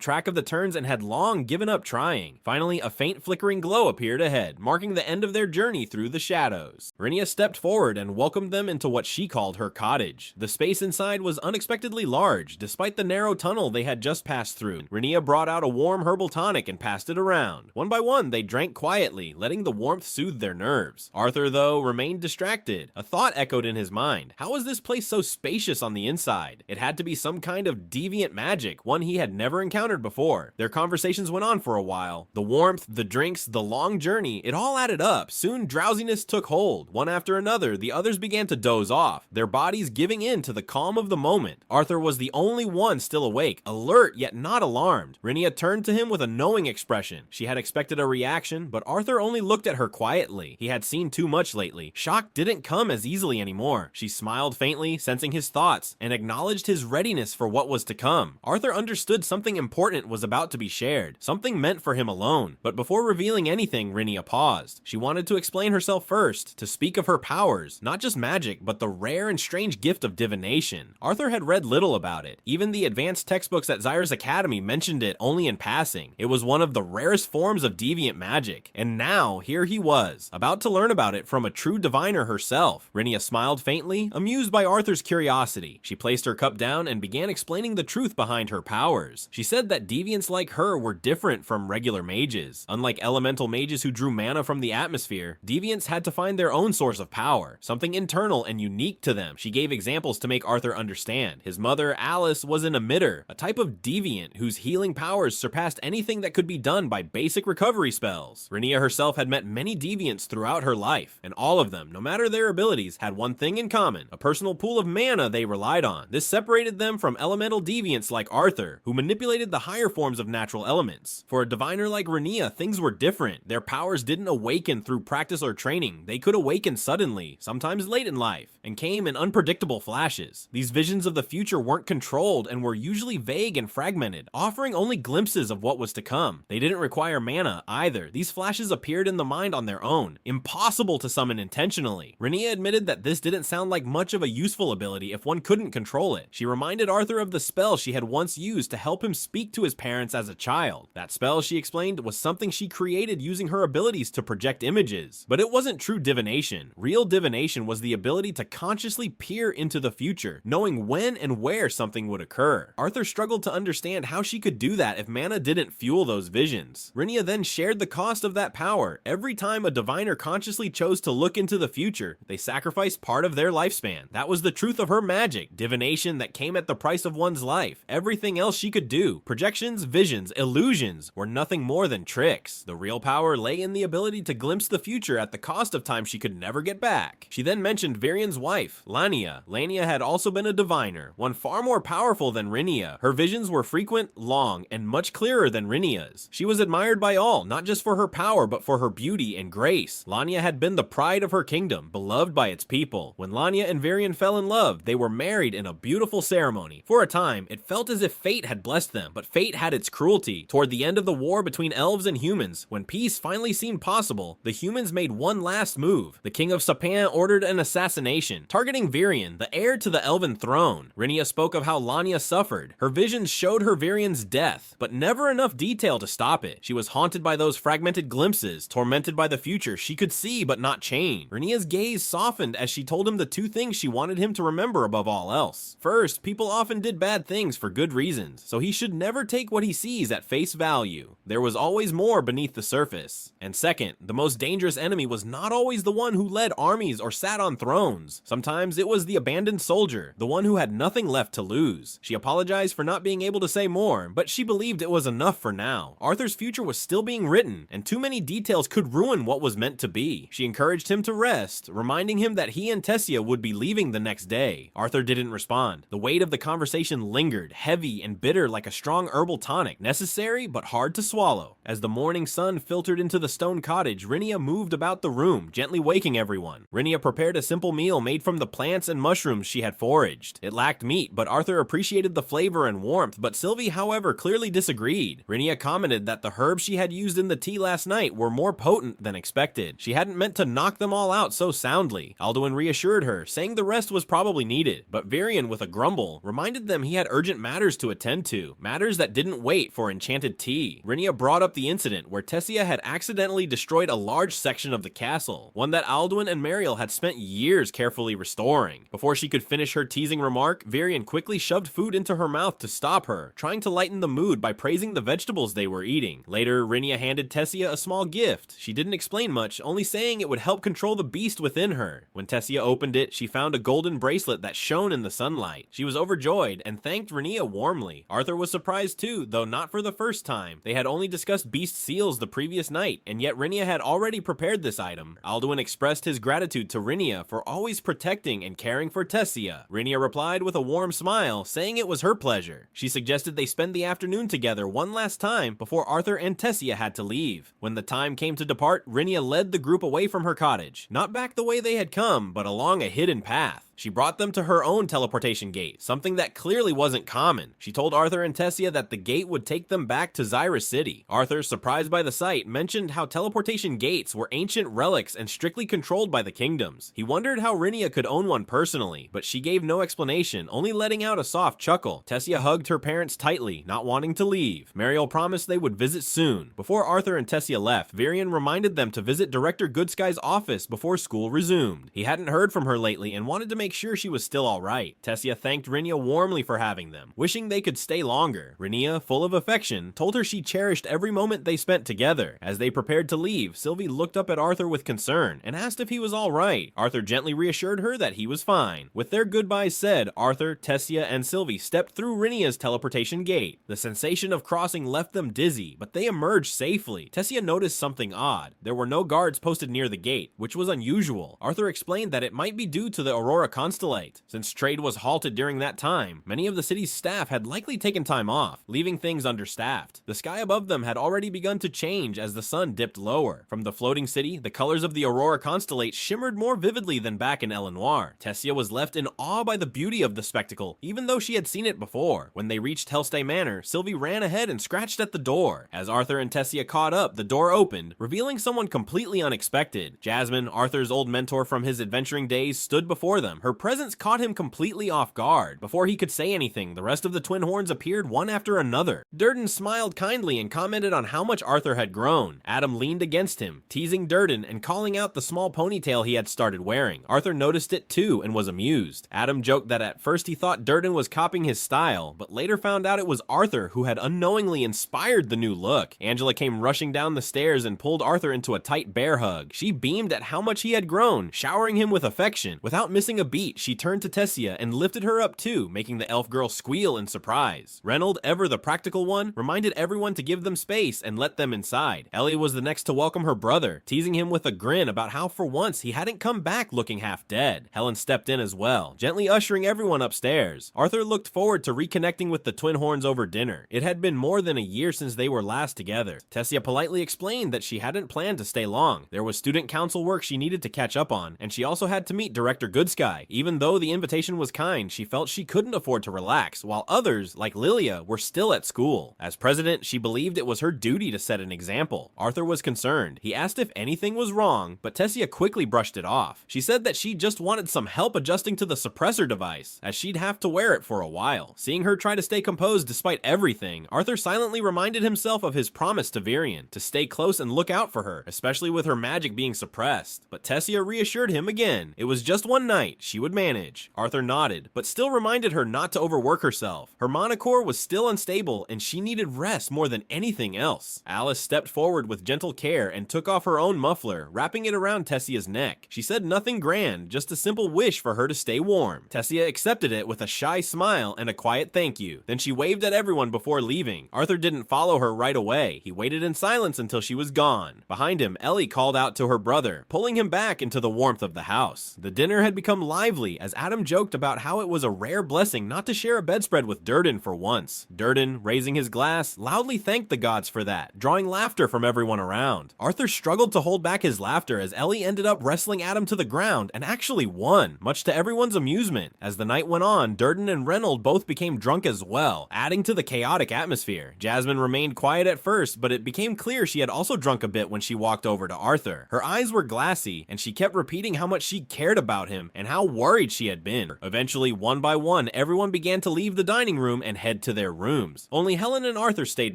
track of the turns and had long given up trying. Finally, a faint flickering glow appeared ahead, marking the end of their journey through the shadows. Rhenia stepped forward and welcomed them into what she called her cottage. The space inside was unexpectedly large, despite the narrow tunnel they had just passed through. Rhenia brought out a warm herbal tonic and passed it around. One by one, they drank quietly, letting the warmth soothe their nerves. Arthur, though, remained distracted. A thought echoed in his mind. How was this place so spacious on the inside? It had to be some kind of deviant magic, one he had never encountered before. Their conversations went on for a while. The warmth, the drinks, the long journey, it all added up. Soon drowsiness took hold. One after another, the others began to doze off, their bodies giving in to the calm of the moment. Arthur was the only one still awake, alert yet not alarmed. Rhenia turned to him with a knowing expression. She had expected a reaction, but Arthur only looked at her quietly. He had seen too much lately. Shock didn't come as easily anymore. She smiled faintly, sensing his thoughts, and acknowledged his readiness for what was to come. Arthur understood something important was about to be shared, something meant for him alone. But before revealing anything, Rhenia paused. She wanted to explain herself first, to speak of her powers, not just magic, but the rare and strange gift of divination. Arthur had read little about it. Even the advanced textbooks at Xyrus Academy mentioned it only in passing. It was one of the rarest forms of deviant magic, and now here he was, about to learn about it from a true diviner herself. Rhenia smiled faintly, amused by Arthur's curiosity. She placed her cup down and began explaining the truth behind her powers. She said that deviants like her were different from regular mages. Unlike elemental mages who drew mana from the atmosphere, deviants had to find their own source of power, something internal and unique to them. She gave examples to make Arthur understand. His mother, Alice, was an emitter, a type of deviant whose healing powers surpassed anything that could be done by basic recovery spells. Rhenia herself had met many deviants throughout her life, and all of them, no matter their abilities, had one thing in common: a personal pool of mana they relied on. This separated them from elemental deviants like Arthur, who manipulated the higher forms of natural elements. For a diviner like Rhenia, things were different. Their powers didn't awaken through practice or training. They could awaken suddenly, sometimes late in life, and came in unpredictable flashes. These visions of the future weren't controlled and were usually vague and fragmented, offering only glimpses of what was to come. They didn't require mana either. These flashes appeared in the mind on their own, impossible to summon intentionally. Rhenia admitted that this didn't sound like much of a useful ability if one couldn't control it. She reminded Arthur of the spell she had once used to help him speak to his parents as a child. child. That spell, she explained, was something she created using her abilities to project images. But it wasn't true divination. Real divination was the ability to consciously peer into the future, knowing when and where something would occur. Arthur struggled to understand how she could do that if mana didn't fuel those visions. Rhynia then shared the cost of that power. Every time a diviner consciously chose to look into the future, they sacrificed part of their lifespan. That was the truth of her magic, divination that came at the price of one's life. Everything else she could do, projections, visions, illusions, were nothing more than tricks. The real power lay in the ability to glimpse the future at the cost of time she could never get back. She then mentioned Varian's wife, Lania. Lania had also been a diviner, one far more powerful than Rhynia. Her visions were frequent, long, and much clearer than Rhynia's. She was admired by all, not just for her power, but for her beauty and grace. Lania had been the pride of her kingdom, beloved by its people. When Lania and Varian fell in love, they were married in a beautiful ceremony. For a time, it felt as if fate had blessed them, but fate had its cruelty. Toward the end of the war between elves and humans, when peace finally seemed possible, the humans made one last move. The king of Sapin ordered an assassination, targeting Varian, the heir to the elven throne. Rhynia spoke of how Lania suffered. Her visions showed her Varian's death, but never enough detail to stop it. She was haunted by those fragmented glimpses, tormented by the future she could see but not change. Rhynia's gaze softened as she told him the two things she wanted him to remember above all else. First, people often did bad things for good reasons, so he should never take what he sees at face value. There was always more beneath the surface. And second, the most dangerous enemy was not always the one who led armies or sat on thrones. Sometimes it was the abandoned soldier, the one who had nothing left to lose. She apologized for not being able to say more, but she believed it was enough for now. Arthur's future was still being written, and too many details could ruin what was meant to be. She encouraged him to rest, reminding him that he and Tessia would be leaving the next day. Arthur didn't respond. The weight of the conversation lingered, heavy and bitter like a strong herbal tonic, necessary but hard to swallow. As the morning sun filtered into the stone cottage, Rhynia moved about the room, gently waking everyone. Rhynia prepared a simple meal made from the plants and mushrooms she had foraged. It lacked meat, but Arthur appreciated the flavor and warmth, but Sylvie, however, clearly disagreed. Rhynia commented that the herbs she had used in the tea last night were more potent than expected. She hadn't meant to knock them all out so soundly. Alduin reassured her, saying the rest was probably needed, but Varian, with a grumble, reminded them he had urgent matters to attend to, matters that didn't wait for enchanted tea. Rhynia brought up the incident where Tessia had accidentally destroyed a large section of the castle, one that Alduin and Mariel had spent years carefully restoring. Before she could finish her teasing remark, Varian quickly shoved food into her mouth to stop her, trying to lighten the mood by praising the vegetables they were eating. Later, Rhynia handed Tessia a small gift. She didn't explain much, only saying it would help control the beast within her. When Tessia opened it, she found a golden bracelet that shone in the sunlight. She was overjoyed and thanked Rhynia warmly. Arthur was surprised too, though not for the first time. They had only discussed beast seals the previous night, and yet Rhynia had already prepared this item. Alduin expressed his gratitude to Rhynia for always protecting and caring for Tessia. Rhynia replied with a warm smile, saying it was her pleasure. She suggested they spend the afternoon together one last time before Arthur and Tessia had to leave. When the time came to depart, Rhynia led the group away from her cottage, not back the way they had come, but along a hidden path. She brought them to her own teleportation gate, something that clearly wasn't common. She told Arthur and Tessia that the gate would take them back to Xyrus City. Arthur, surprised by the sight, mentioned how teleportation gates were ancient relics and strictly controlled by the kingdoms. He wondered how Rhynia could own one personally, but she gave no explanation, only letting out a soft chuckle. Tessia hugged her parents tightly, not wanting to leave. Mariel promised they would visit soon. Before Arthur and Tessia left, Varian reminded them to visit Director Goodsky's office before school resumed. He hadn't heard from her lately and wanted to make sure she was still alright. Tessia thanked Rhynia warmly for having them, wishing they could stay longer. Rhynia, full of affection, told her she cherished every moment they spent together. As they prepared to leave, Sylvie looked up at Arthur with concern and asked if he was alright. Arthur gently reassured her that he was fine. With their goodbyes said, Arthur, Tessia, and Sylvie stepped through Rhynia's teleportation gate. The sensation of crossing left them dizzy, but they emerged safely. Tessia noticed something odd. There were no guards posted near the gate, which was unusual. Arthur explained that it might be due to the Aurora Constellate. Since trade was halted during that time, many of the city's staff had likely taken time off, leaving things understaffed. The sky above them had already begun to change as the sun dipped lower. From the floating city, the colors of the Aurora Constellate shimmered more vividly than back in Elenoir. Tessia was left in awe by the beauty of the spectacle, even though she had seen it before. When they reached Hellstay Manor, Sylvie ran ahead and scratched at the door. As Arthur and Tessia caught up, the door opened, revealing someone completely unexpected. Jasmine, Arthur's old mentor from his adventuring days, stood before them, her presence caught him completely off guard. Before he could say anything, the rest of the twin horns appeared one after another. Durden smiled kindly and commented on how much Arthur had grown. Adam leaned against him, teasing Durden and calling out the small ponytail he had started wearing. Arthur noticed it too and was amused. Adam joked that at first he thought Durden was copying his style, but later found out it was Arthur who had unknowingly inspired the new look. Angela came rushing down the stairs and pulled Arthur into a tight bear hug. She beamed at how much he had grown, showering him with affection. Without missing a beat, she turned to Tessia and lifted her up too, making the elf girl squeal in surprise. Reynold, ever the practical one, reminded everyone to give them space and let them inside. Ellie was the next to welcome her brother, teasing him with a grin about how for once he hadn't come back looking half dead. Helen stepped in as well, gently ushering everyone upstairs. Arthur looked forward to reconnecting with the twin horns over dinner. It had been more than a year since they were last together. Tessia politely explained that she hadn't planned to stay long. There was student council work she needed to catch up on, and she also had to meet Director Goodsky. Even though the invitation was kind, she felt she couldn't afford to relax, while others, like Lilia, were still at school. As president, she believed it was her duty to set an example. Arthur was concerned. He asked if anything was wrong, but Tessia quickly brushed it off. She said that she just wanted some help adjusting to the suppressor device, as she'd have to wear it for a while. Seeing her try to stay composed despite everything, Arthur silently reminded himself of his promise to Virion, to stay close and look out for her, especially with her magic being suppressed. But Tessia reassured him again. It was just one night, she would manage. Arthur nodded, but still reminded her not to overwork herself. Her monocore was still unstable, and she needed rest more than anything else. Alice stepped forward with gentle care and took off her own muffler, wrapping it around Tessia's neck. She said nothing grand, just a simple wish for her to stay warm. Tessia accepted it with a shy smile and a quiet thank you. Then she waved at everyone before leaving. Arthur didn't follow her right away. He waited in silence until she was gone. Behind him, Ellie called out to her brother, pulling him back into the warmth of the house. The dinner had become lively as Adam joked about how it was a rare blessing not to share a bedspread with Durden for once. Durden, raising his glass, loudly thanked the gods for that, drawing laughter from everyone around. Arthur struggled to hold back his laughter as Ellie ended up wrestling Adam to the ground and actually won, much to everyone's amusement. As the night went on, Durden and Reynold both became drunk as well, adding to the chaotic atmosphere. Jasmine remained quiet at first, but it became clear she had also drunk a bit when she walked over to Arthur. Her eyes were glassy, and she kept repeating how much she cared about him and how worried she had been. Eventually, one by one, everyone began to leave the dining room and head to their rooms. Only Helen and Arthur stayed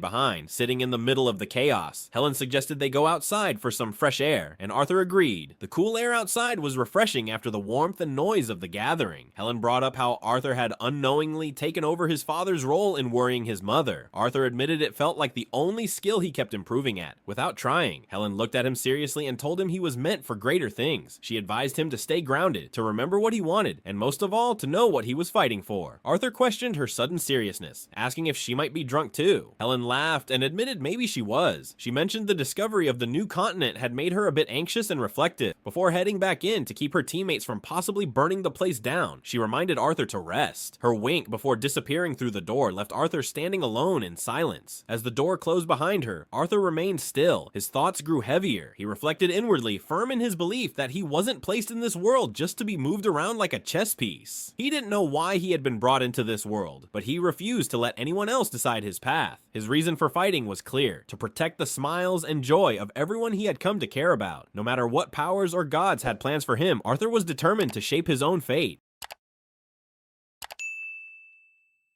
behind, sitting in the middle of the chaos. Helen suggested they go outside for some fresh air, and Arthur agreed. The cool air outside was refreshing after the warmth and noise of the gathering. Helen brought up how Arthur had unknowingly taken over his father's role in worrying his mother. Arthur admitted it felt like the only skill he kept improving at, without trying. Helen looked at him seriously and told him he was meant for greater things. She advised him to stay grounded, to remember what he wanted, and most of all, to know what he was fighting for. Arthur questioned her sudden seriousness, asking if she might be drunk too. Helen laughed and admitted maybe she was. She mentioned the discovery of the new continent had made her a bit anxious and reflective. Before heading back in to keep her teammates from possibly burning the place down, she reminded Arthur to rest. Her wink before disappearing through the door left Arthur standing alone in silence. As the door closed behind her, Arthur remained still. His thoughts grew heavier. He reflected inwardly, firm in his belief that he wasn't placed in this world just to be moved around like a chess piece. He didn't know why he had been brought into this world, but he refused to let anyone else decide his path. His reason for fighting was clear: to protect the smiles and joy of everyone he had come to care about. No matter what powers or gods had plans for him, Arthur was determined to shape his own fate.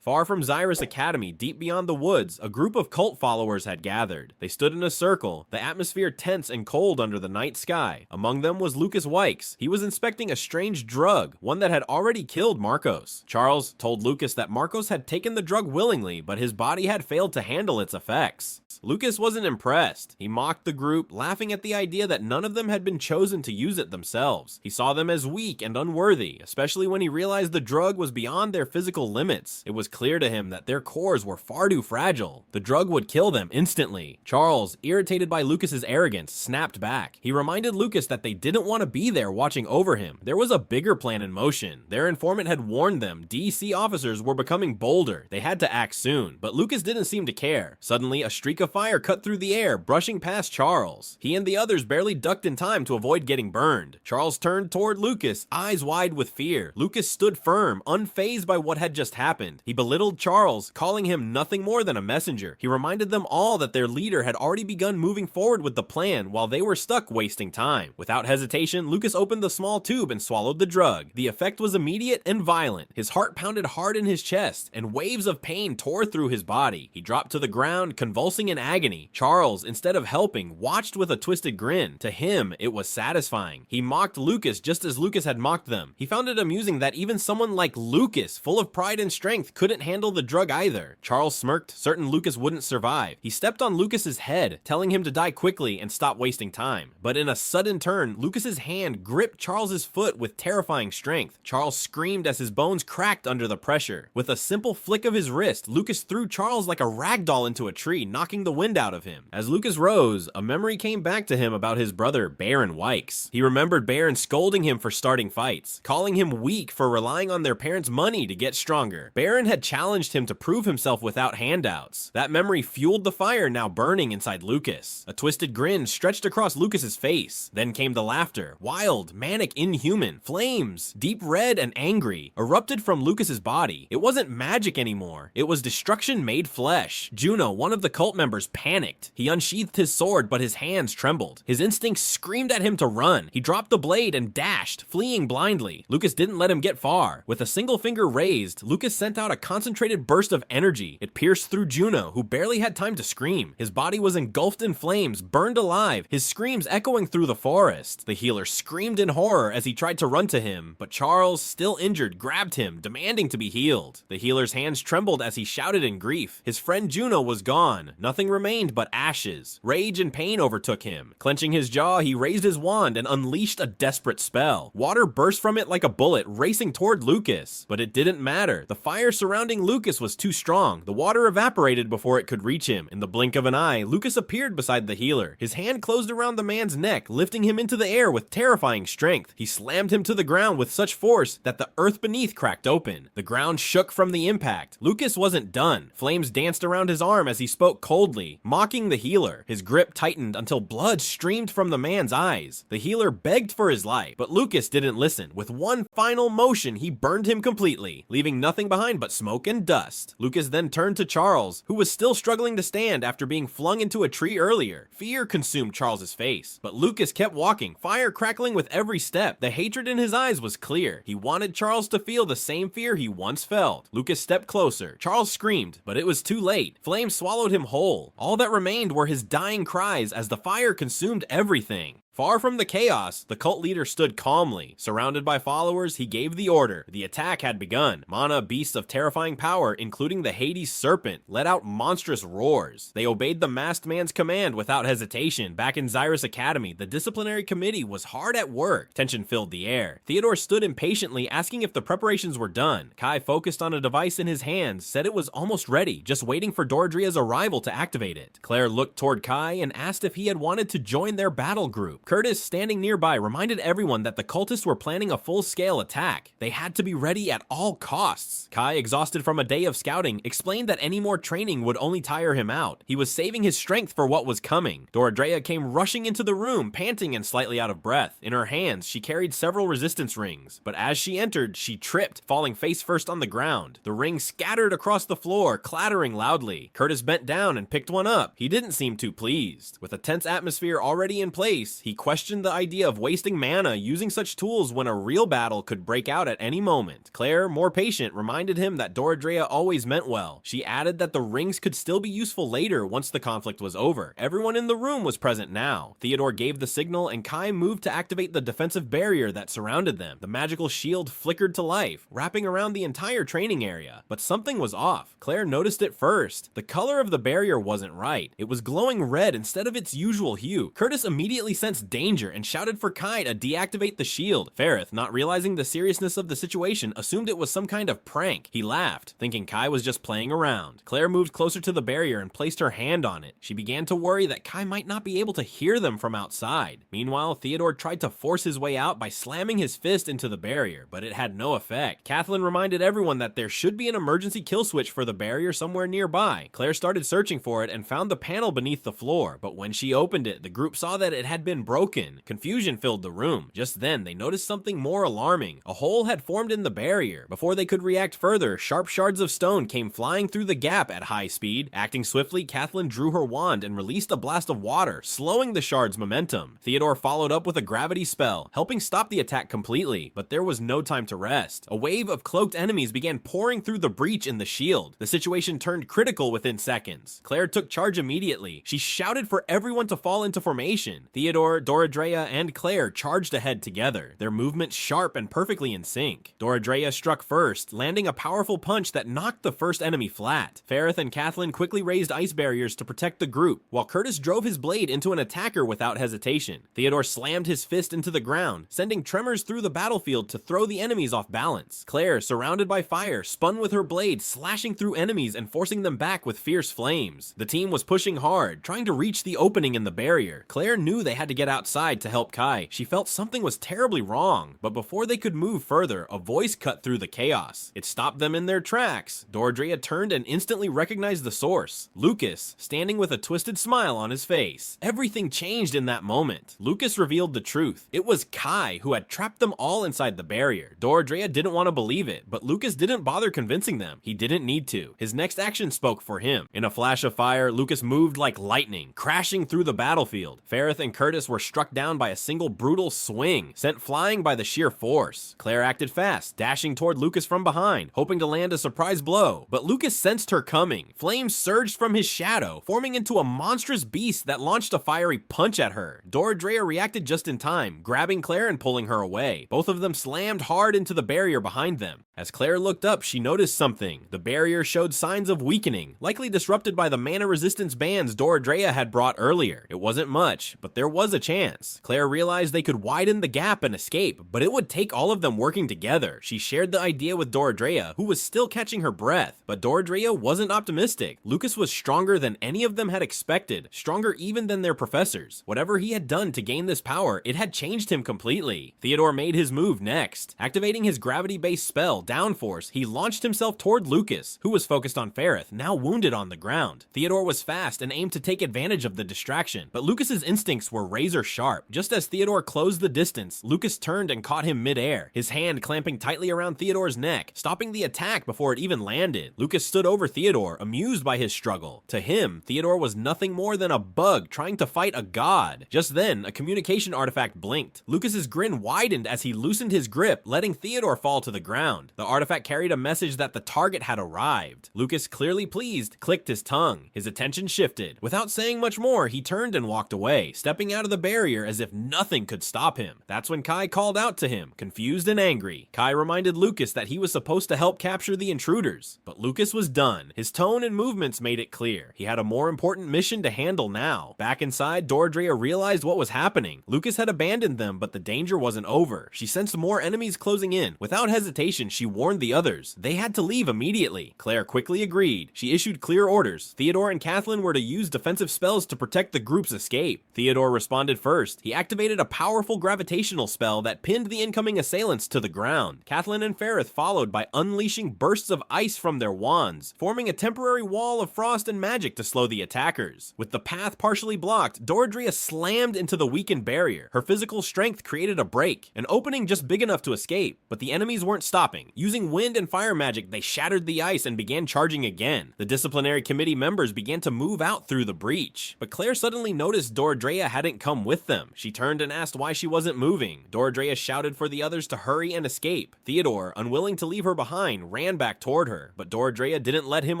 Far from Xyrus Academy, deep beyond the woods, a group of cult followers had gathered. They stood in a circle, the atmosphere tense and cold under the night sky. Among them was Lucas Wykes. He was inspecting a strange drug, one that had already killed Marcos. Charles told Lucas that Marcos had taken the drug willingly, but his body had failed to handle its effects. Lucas wasn't impressed. He mocked the group, laughing at the idea that none of them had been chosen to use it themselves. He saw them as weak and unworthy, especially when he realized the drug was beyond their physical limits. It was clear to him that their cores were far too fragile. The drug would kill them instantly. Charles, irritated by Lucas's arrogance, snapped back. He reminded Lucas that they didn't want to be there watching over him. There was a bigger plan in motion. Their informant had warned them DC officers were becoming bolder. They had to act soon, but Lucas didn't seem to care. Suddenly, a streak of fire cut through the air, brushing past Charles. He and the others barely ducked in time to avoid getting burned. Charles turned toward Lucas, eyes wide with fear. Lucas stood firm, unfazed by what had just happened. He belittled Charles, calling him nothing more than a messenger. He reminded them all that their leader had already begun moving forward with the plan while they were stuck wasting time. Without hesitation, Lucas opened the small tube and swallowed the drug. The effect was immediate and violent. His heart pounded hard in his chest, and waves of pain tore through his body. He dropped to the ground, convulsing in agony. Charles, instead of helping, watched with a twisted grin. To him, it was satisfying. He mocked Lucas just as Lucas had mocked them. He found it amusing that even someone like Lucas, full of pride and strength, couldn't handle the drug either. Charles smirked, certain Lucas wouldn't survive. He stepped on Lucas's head, telling him to die quickly and stop wasting time. But in a sudden turn, Lucas's hand gripped Charles's foot with terrifying strength. Charles screamed as his bones cracked under the pressure. With a simple flick of his wrist, Lucas threw Charles like a ragdoll into a tree, knocking the wind out of him. As Lucas rose, a memory came back to him about his brother Baron Wykes. He remembered Baron scolding him for starting fights, calling him weak for relying on their parents' money to get stronger. Baron had challenged him to prove himself without handouts. That memory fueled the fire now burning inside Lucas. A twisted grin stretched across Lucas's face. Then came the laughter, wild, manic, inhuman. Flames, deep red and angry, erupted from Lucas's body. It wasn't magic anymore. It was destruction made flesh. Juno, one of the cult members, panicked. He unsheathed his sword, but his hands trembled. His instincts screamed at him to run. He dropped the blade and dashed, fleeing blindly. Lucas didn't let him get far. With a single finger raised, Lucas sent out a concentrated burst of energy. It pierced through Juno, who barely had time to scream. His body was engulfed in flames, burned alive, his screams echoing through the forest. The healer screamed in horror as he tried to run to him, but Charles, still injured, grabbed him, demanding to be healed. The healer's hands trembled as he shouted in grief. His friend Juno was gone. Nothing remained but ashes. Rage and pain overtook him. Clenching his jaw, he raised his wand and unleashed a desperate spell. Water burst from it like a bullet, racing toward Lucas. But it didn't matter. The fire surrounding Lucas was too strong. The water evaporated before it could reach him. In the blink of an eye, Lucas appeared beside the healer. His hand closed around the man's neck, lifting him into the air with terrifying strength. He slammed him to the ground with such force that the earth beneath cracked open. The ground shook from the impact. Lucas wasn't done. Flames danced around his arm as he spoke coldly, mocking the healer. His grip tightened until blood streamed from the man's eyes. The healer begged for his life, but Lucas didn't listen. With one final motion, he burned him completely, leaving nothing behind but smoke and dust. Lucas then turned to Charles, who was still struggling to stand after being flung into a tree earlier. Fear consumed Charles's face, but Lucas kept walking, fire crackling with every step. The hatred in his eyes was clear. He wanted Charles to feel the same fear he once felt. Lucas stepped closer. Charles screamed, but it was too late. Flames swallowed him whole. All that remained were his dying cries as the fire consumed everything. Far from the chaos, the cult leader stood calmly. Surrounded by followers, he gave the order. The attack had begun. Mana, beasts of terrifying power, including the Hades serpent, let out monstrous roars. They obeyed the masked man's command without hesitation. Back in Xyrus Academy, the disciplinary committee was hard at work. Tension filled the air. Theodore stood impatiently, asking if the preparations were done. Kai focused on a device in his hands, said it was almost ready, just waiting for Doradria's arrival to activate it. Claire looked toward Kai and asked if he had wanted to join their battle group. Curtis, standing nearby, reminded everyone that the cultists were planning a full-scale attack. They had to be ready at all costs. Kai, exhausted from a day of scouting, explained that any more training would only tire him out. He was saving his strength for what was coming. Doradria came rushing into the room, panting and slightly out of breath. In her hands, she carried several resistance rings, but as she entered, she tripped, falling face first on the ground. The rings scattered across the floor, clattering loudly. Curtis bent down and picked one up. He didn't seem too pleased. With a tense atmosphere already in place, he questioned the idea of wasting mana using such tools when a real battle could break out at any moment. Claire, more patient, reminded him that Doradria always meant well. She added that the rings could still be useful later once the conflict was over. Everyone in the room was present now. Theodore gave the signal and Kai moved to activate the defensive barrier that surrounded them. The magical shield flickered to life, wrapping around the entire training area. But something was off. Claire noticed it first. The color of the barrier wasn't right. It was glowing red instead of its usual hue. Curtis immediately sensed danger and shouted for Kai to deactivate the shield. Ferrith, not realizing the seriousness of the situation, assumed it was some kind of prank. He laughed, thinking Kai was just playing around. Claire moved closer to the barrier and placed her hand on it. She began to worry that Kai might not be able to hear them from outside. Meanwhile, Theodore tried to force his way out by slamming his fist into the barrier, but it had no effect. Kathleen reminded everyone that there should be an emergency kill switch for the barrier somewhere nearby. Claire started searching for it and found the panel beneath the floor, but when she opened it, the group saw that it had been broken. Confusion filled the room. Just then, they noticed something more alarming. A hole had formed in the barrier. Before they could react further, sharp shards of stone came flying through the gap at high speed. Acting swiftly, Kathleen drew her wand and released a blast of water, slowing the shard's momentum. Theodore followed up with a gravity spell, helping stop the attack completely, but there was no time to rest. A wave of cloaked enemies began pouring through the breach in the shield. The situation turned critical within seconds. Claire took charge immediately. She shouted for everyone to fall into formation. Theodore, Doradrea, and Claire charged ahead together, their movements sharp and perfectly in sync. Doradrea struck first, landing a powerful punch that knocked the first enemy flat. Ferrith and Kathleen quickly raised ice barriers to protect the group, while Curtis drove his blade into an attacker without hesitation. Theodore slammed his fist into the ground, sending tremors through the battlefield to throw the enemies off balance. Claire, surrounded by fire, spun with her blade, slashing through enemies and forcing them back with fierce flames. The team was pushing hard, trying to reach the opening in the barrier. Claire knew they had to get outside to help Kai. She felt something was terribly wrong, but before they could move further, a voice cut through the chaos. It stopped them in their tracks. Doradrea turned and instantly recognized the source. Lucas, standing with a twisted smile on his face. Everything changed in that moment. Lucas revealed the truth. It was Kai who had trapped them all inside the barrier. Doradrea didn't want to believe it, but Lucas didn't bother convincing them. He didn't need to. His next action spoke for him. In a flash of fire, Lucas moved like lightning, crashing through the battlefield. Ferrith and Curtis were struck down by a single brutal swing, sent flying by the sheer force. Claire acted fast, dashing toward Lucas from behind, hoping to land a surprise blow, but Lucas sensed her coming. Flames surged from his shadow, forming into a monstrous beast that launched a fiery punch at her. Doradrea reacted just in time, grabbing Claire and pulling her away. Both of them slammed hard into the barrier behind them. As Claire looked up, she noticed something. The barrier showed signs of weakening, likely disrupted by the mana resistance bands Doradrea had brought earlier. It wasn't much, but there was a chance. Claire realized they could widen the gap and escape, but it would take all of them working together. She shared the idea with Doradrea, who was still catching her breath, but Doradrea wasn't optimistic. Lucas was stronger than any of them had expected, stronger even than their professors. Whatever he had done to gain this power, it had changed him completely. Theodore made his move next. Activating his gravity-based spell, Downforce, he launched himself toward Lucas, who was focused on Ferrith, now wounded on the ground. Theodore was fast and aimed to take advantage of the distraction, but Lucas's instincts were razor sharp. Just as Theodore closed the distance, Lucas turned and caught him mid-air, his hand clamping tightly around Theodore's neck, stopping the attack before it even landed. Lucas stood over Theodore, amused by his struggle. To him, Theodore was nothing more than a bug trying to fight a god. Just then, a communication artifact blinked. Lucas's grin widened as he loosened his grip, letting Theodore fall to the ground. The artifact carried a message that the target had arrived. Lucas, clearly pleased, clicked his tongue. His attention shifted. Without saying much more, he turned and walked away, stepping out of the barrier as if nothing could stop him. That's when Kai called out to him, confused and angry. Kai reminded Lucas that he was supposed to help capture the intruders, but Lucas was done. His tone and movements made it clear. He had a more important mission to handle now. Back inside, Doradrea realized what was happening. Lucas had abandoned them, but the danger wasn't over. She sensed more enemies closing in. Without hesitation, she warned the others. They had to leave immediately. Claire quickly agreed. She issued clear orders. Theodore and Kathleen were to use defensive spells to protect the group's escape. Theodore responded first. He activated a powerful gravitational spell that pinned the incoming assailants to the ground. Kathleen and Ferrith followed by unleashing bursts of ice from their wands, forming a temporary wall of frost and magic to slow the attackers. With the path partially blocked, Doradrea slammed into the weakened barrier. Her physical strength created a break, an opening just big enough to escape, but the enemies weren't stopping. Using wind and fire magic, they shattered the ice and began charging again. The disciplinary committee members began to move out through the breach, but Claire suddenly noticed Doradrea hadn't come with them. She turned and asked why she wasn't moving. Doradrea shouted for the others to hurry and escape. Theodore, unwilling to leave her behind, ran back toward her, but Doradrea didn't let him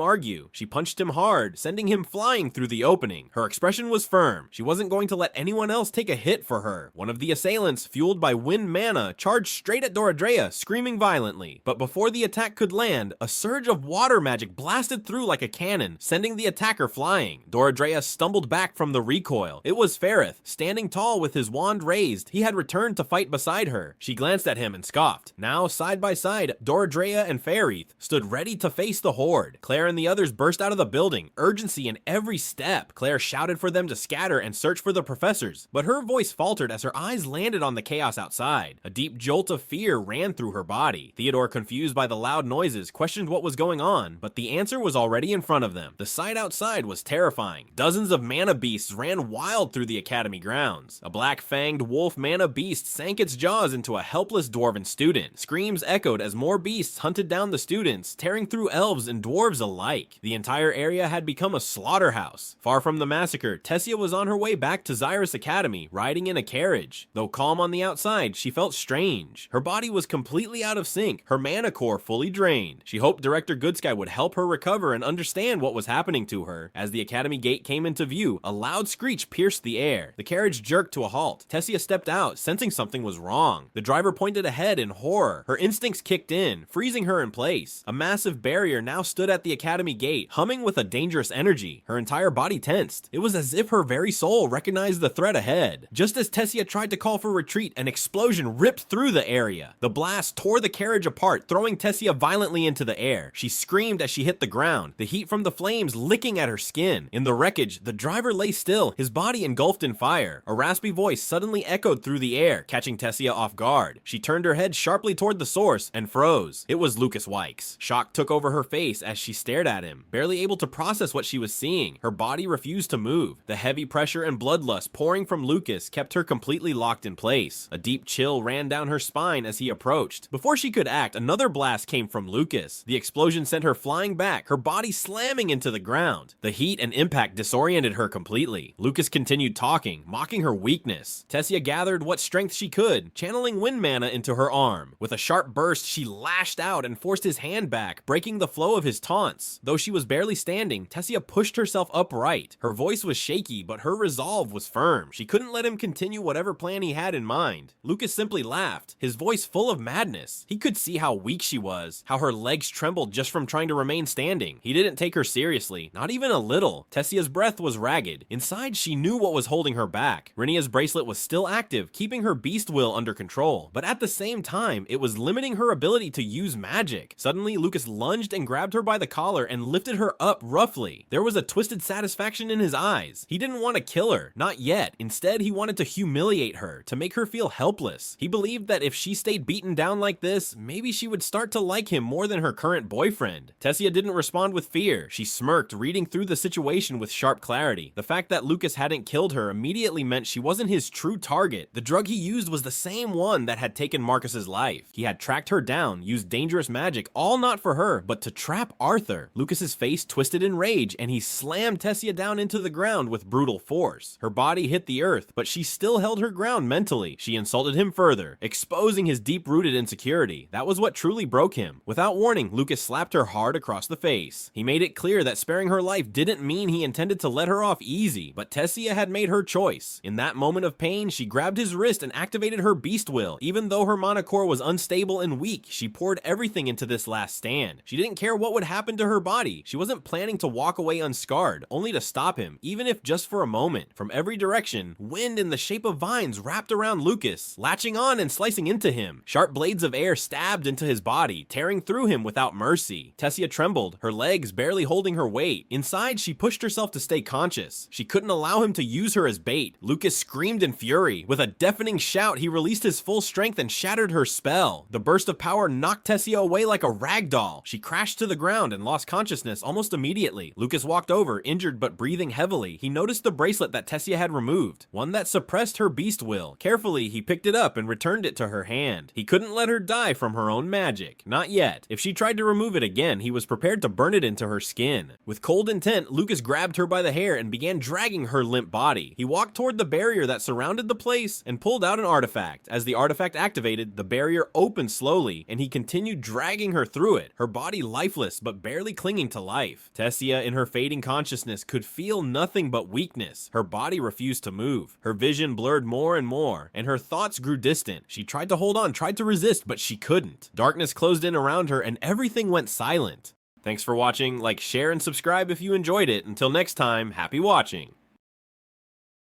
argue. She punched him hard, sending him flying through the opening. Her expression was firm. She wasn't going to let anyone else take a hit for her. One of the assailants, fueled by wind mana, charged straight at Doradrea, screaming violently. But before the attack could land, a surge of water magic blasted through like a cannon, sending the attacker flying. Doradrea stumbled back from the recoil. It was Ferrith, standing tall with his wand raised. He had returned to fight beside her. She glanced at him and scoffed. Now, side by side, Doradrea and Ferrith stood ready to face the horde. Claire and the others burst out of the building, urgency in every step. Claire shouted for them to scatter and search for the professors, but her voice faltered as her eyes landed on the chaos outside. A deep jolt of fear ran through her body. Theodore confused by the loud noises, questioned what was going on, but the answer was already in front of them. The sight outside was terrifying. Dozens of mana beasts ran wild through the academy grounds. A black-fanged wolf mana beast sank its jaws into a helpless dwarven student. Screams echoed as more beasts hunted down the students, tearing through elves and dwarves alike. The entire area had become a slaughterhouse. Far from the massacre, Tessia was on her way back to Xyrus Academy, riding in a carriage. Though calm on the outside, she felt strange. Her body was completely out of sync, her mana core fully drained. She hoped Director Goodsky would help her recover and understand what was happening to her. As the academy gate came into view, a loud screech pierced the air. The carriage jerked to a halt. Tessia stepped out, sensing something was wrong. The driver pointed ahead in horror. Her instincts kicked in, freezing her in place. A massive barrier now stood at the academy gate, humming with a dangerous energy. Her entire body tensed. It was as if her very soul recognized the threat ahead. Just as Tessia tried to call for retreat, an explosion ripped through the area. The blast tore the carriage apart, throwing Tessia violently into the air. She screamed as she hit the ground, the heat from the flames licking at her skin. In the wreckage, the driver lay still, his body engulfed in fire. A raspy voice suddenly echoed through the air, catching Tessia off guard. She turned her head sharply toward the source and froze. It was Lucas Wykes. Shock took over her face as she stared at him, barely able to process what she was seeing. Her body refused to move. The heavy pressure and bloodlust pouring from Lucas kept her completely locked in place. A deep chill ran down her spine as he approached. Before she could act, another blast came from Lucas. The explosion sent her flying back, her body slamming into the ground. The heat and impact disoriented her completely. Lucas continued talking, mocking her weakness. Tessia gathered what strength she could, channeling wind mana into her arm. With a sharp burst, she lashed out and forced his hand back, breaking the flow of his taunts. Though she was barely standing, Tessia pushed herself upright. Her voice was shaky, but her resolve was firm. She couldn't let him continue whatever plan he had in mind. Lucas simply laughed, his voice full of madness. He could see how weak she was, how her legs trembled just from trying to remain standing. He didn't take her seriously, not even a little. Tessia's breath was ragged. Inside, she knew what was holding her back. Rinia's bracelet was still active, keeping her beast will under control, but at the same time, it was limiting her ability to use magic. Suddenly, Lucas lunged and grabbed her by the collar and lifted her up roughly. There was a twisted satisfaction in his eyes. He didn't want to kill her, not yet. Instead, he wanted to humiliate her, to make her feel helpless. He believed that if she stayed beaten down like this, maybe she would start to like him more than her current boyfriend. Tessia didn't respond with fear. She smirked, reading through the situation with sharp clarity. The fact that Lucas hadn't killed her immediately meant she wasn't his true target. The drug he used was the same one that had taken Marcus's life. He had tracked her down, used dangerous magic, all not for her, but to trap Arthur. Lucas's face twisted in rage, and he slammed Tessia down into the ground with brutal force. Her body hit the earth, but she still held her ground mentally. She insulted him further, exposing his deep-rooted insecurity. That was what truly broke him. Without warning, Lucas slapped her hard across the face. He made it clear that sparing her life didn't mean he intended to let her off easy, but Tessia had made her choice. In that moment of pain, she grabbed his wrist and activated her beast will. Even though her mana core was unstable and weak, she poured everything into this last stand. She didn't care what would happen to her body. She wasn't planning to walk away unscarred, only to stop him, even if just for a moment. From every direction, wind in the shape of vines wrapped around Lucas, latching on and slicing into him. Sharp blades of air stabbed into his body, tearing through him without mercy. Tessia trembled, her legs barely holding her weight. Inside, she pushed herself to stay conscious. She couldn't allow him to use her as bait. Lucas screamed in fury. With a deafening shout, he released his full strength and shattered her spell. The burst of power knocked Tessia away like a rag doll. She crashed to the ground and lost consciousness almost immediately. Lucas walked over, injured but breathing heavily. He noticed the bracelet that Tessia had removed, one that suppressed her beast will. Carefully, he picked it up and returned it to her hand. He couldn't let her die from her own magic. Not yet. If she tried to remove it again, he was prepared to burn it into her skin. With cold intent, Lucas grabbed her by the hair and began dragging her limp body. He walked toward the barrier that surrounded the place and pulled out an artifact. As the artifact activated, the barrier opened slowly, and he continued dragging her through it, her body lifeless but barely clinging to life. Tessia, in her fading consciousness, could feel nothing but weakness. Her body refused to move. Her vision blurred more and more, and her thoughts grew distant. She tried to hold on, tried to resist, but she couldn't. Darkness closed in around her, and everything went silent. Thanks for watching. Like, share, and subscribe if you enjoyed it. Until next time, happy watching.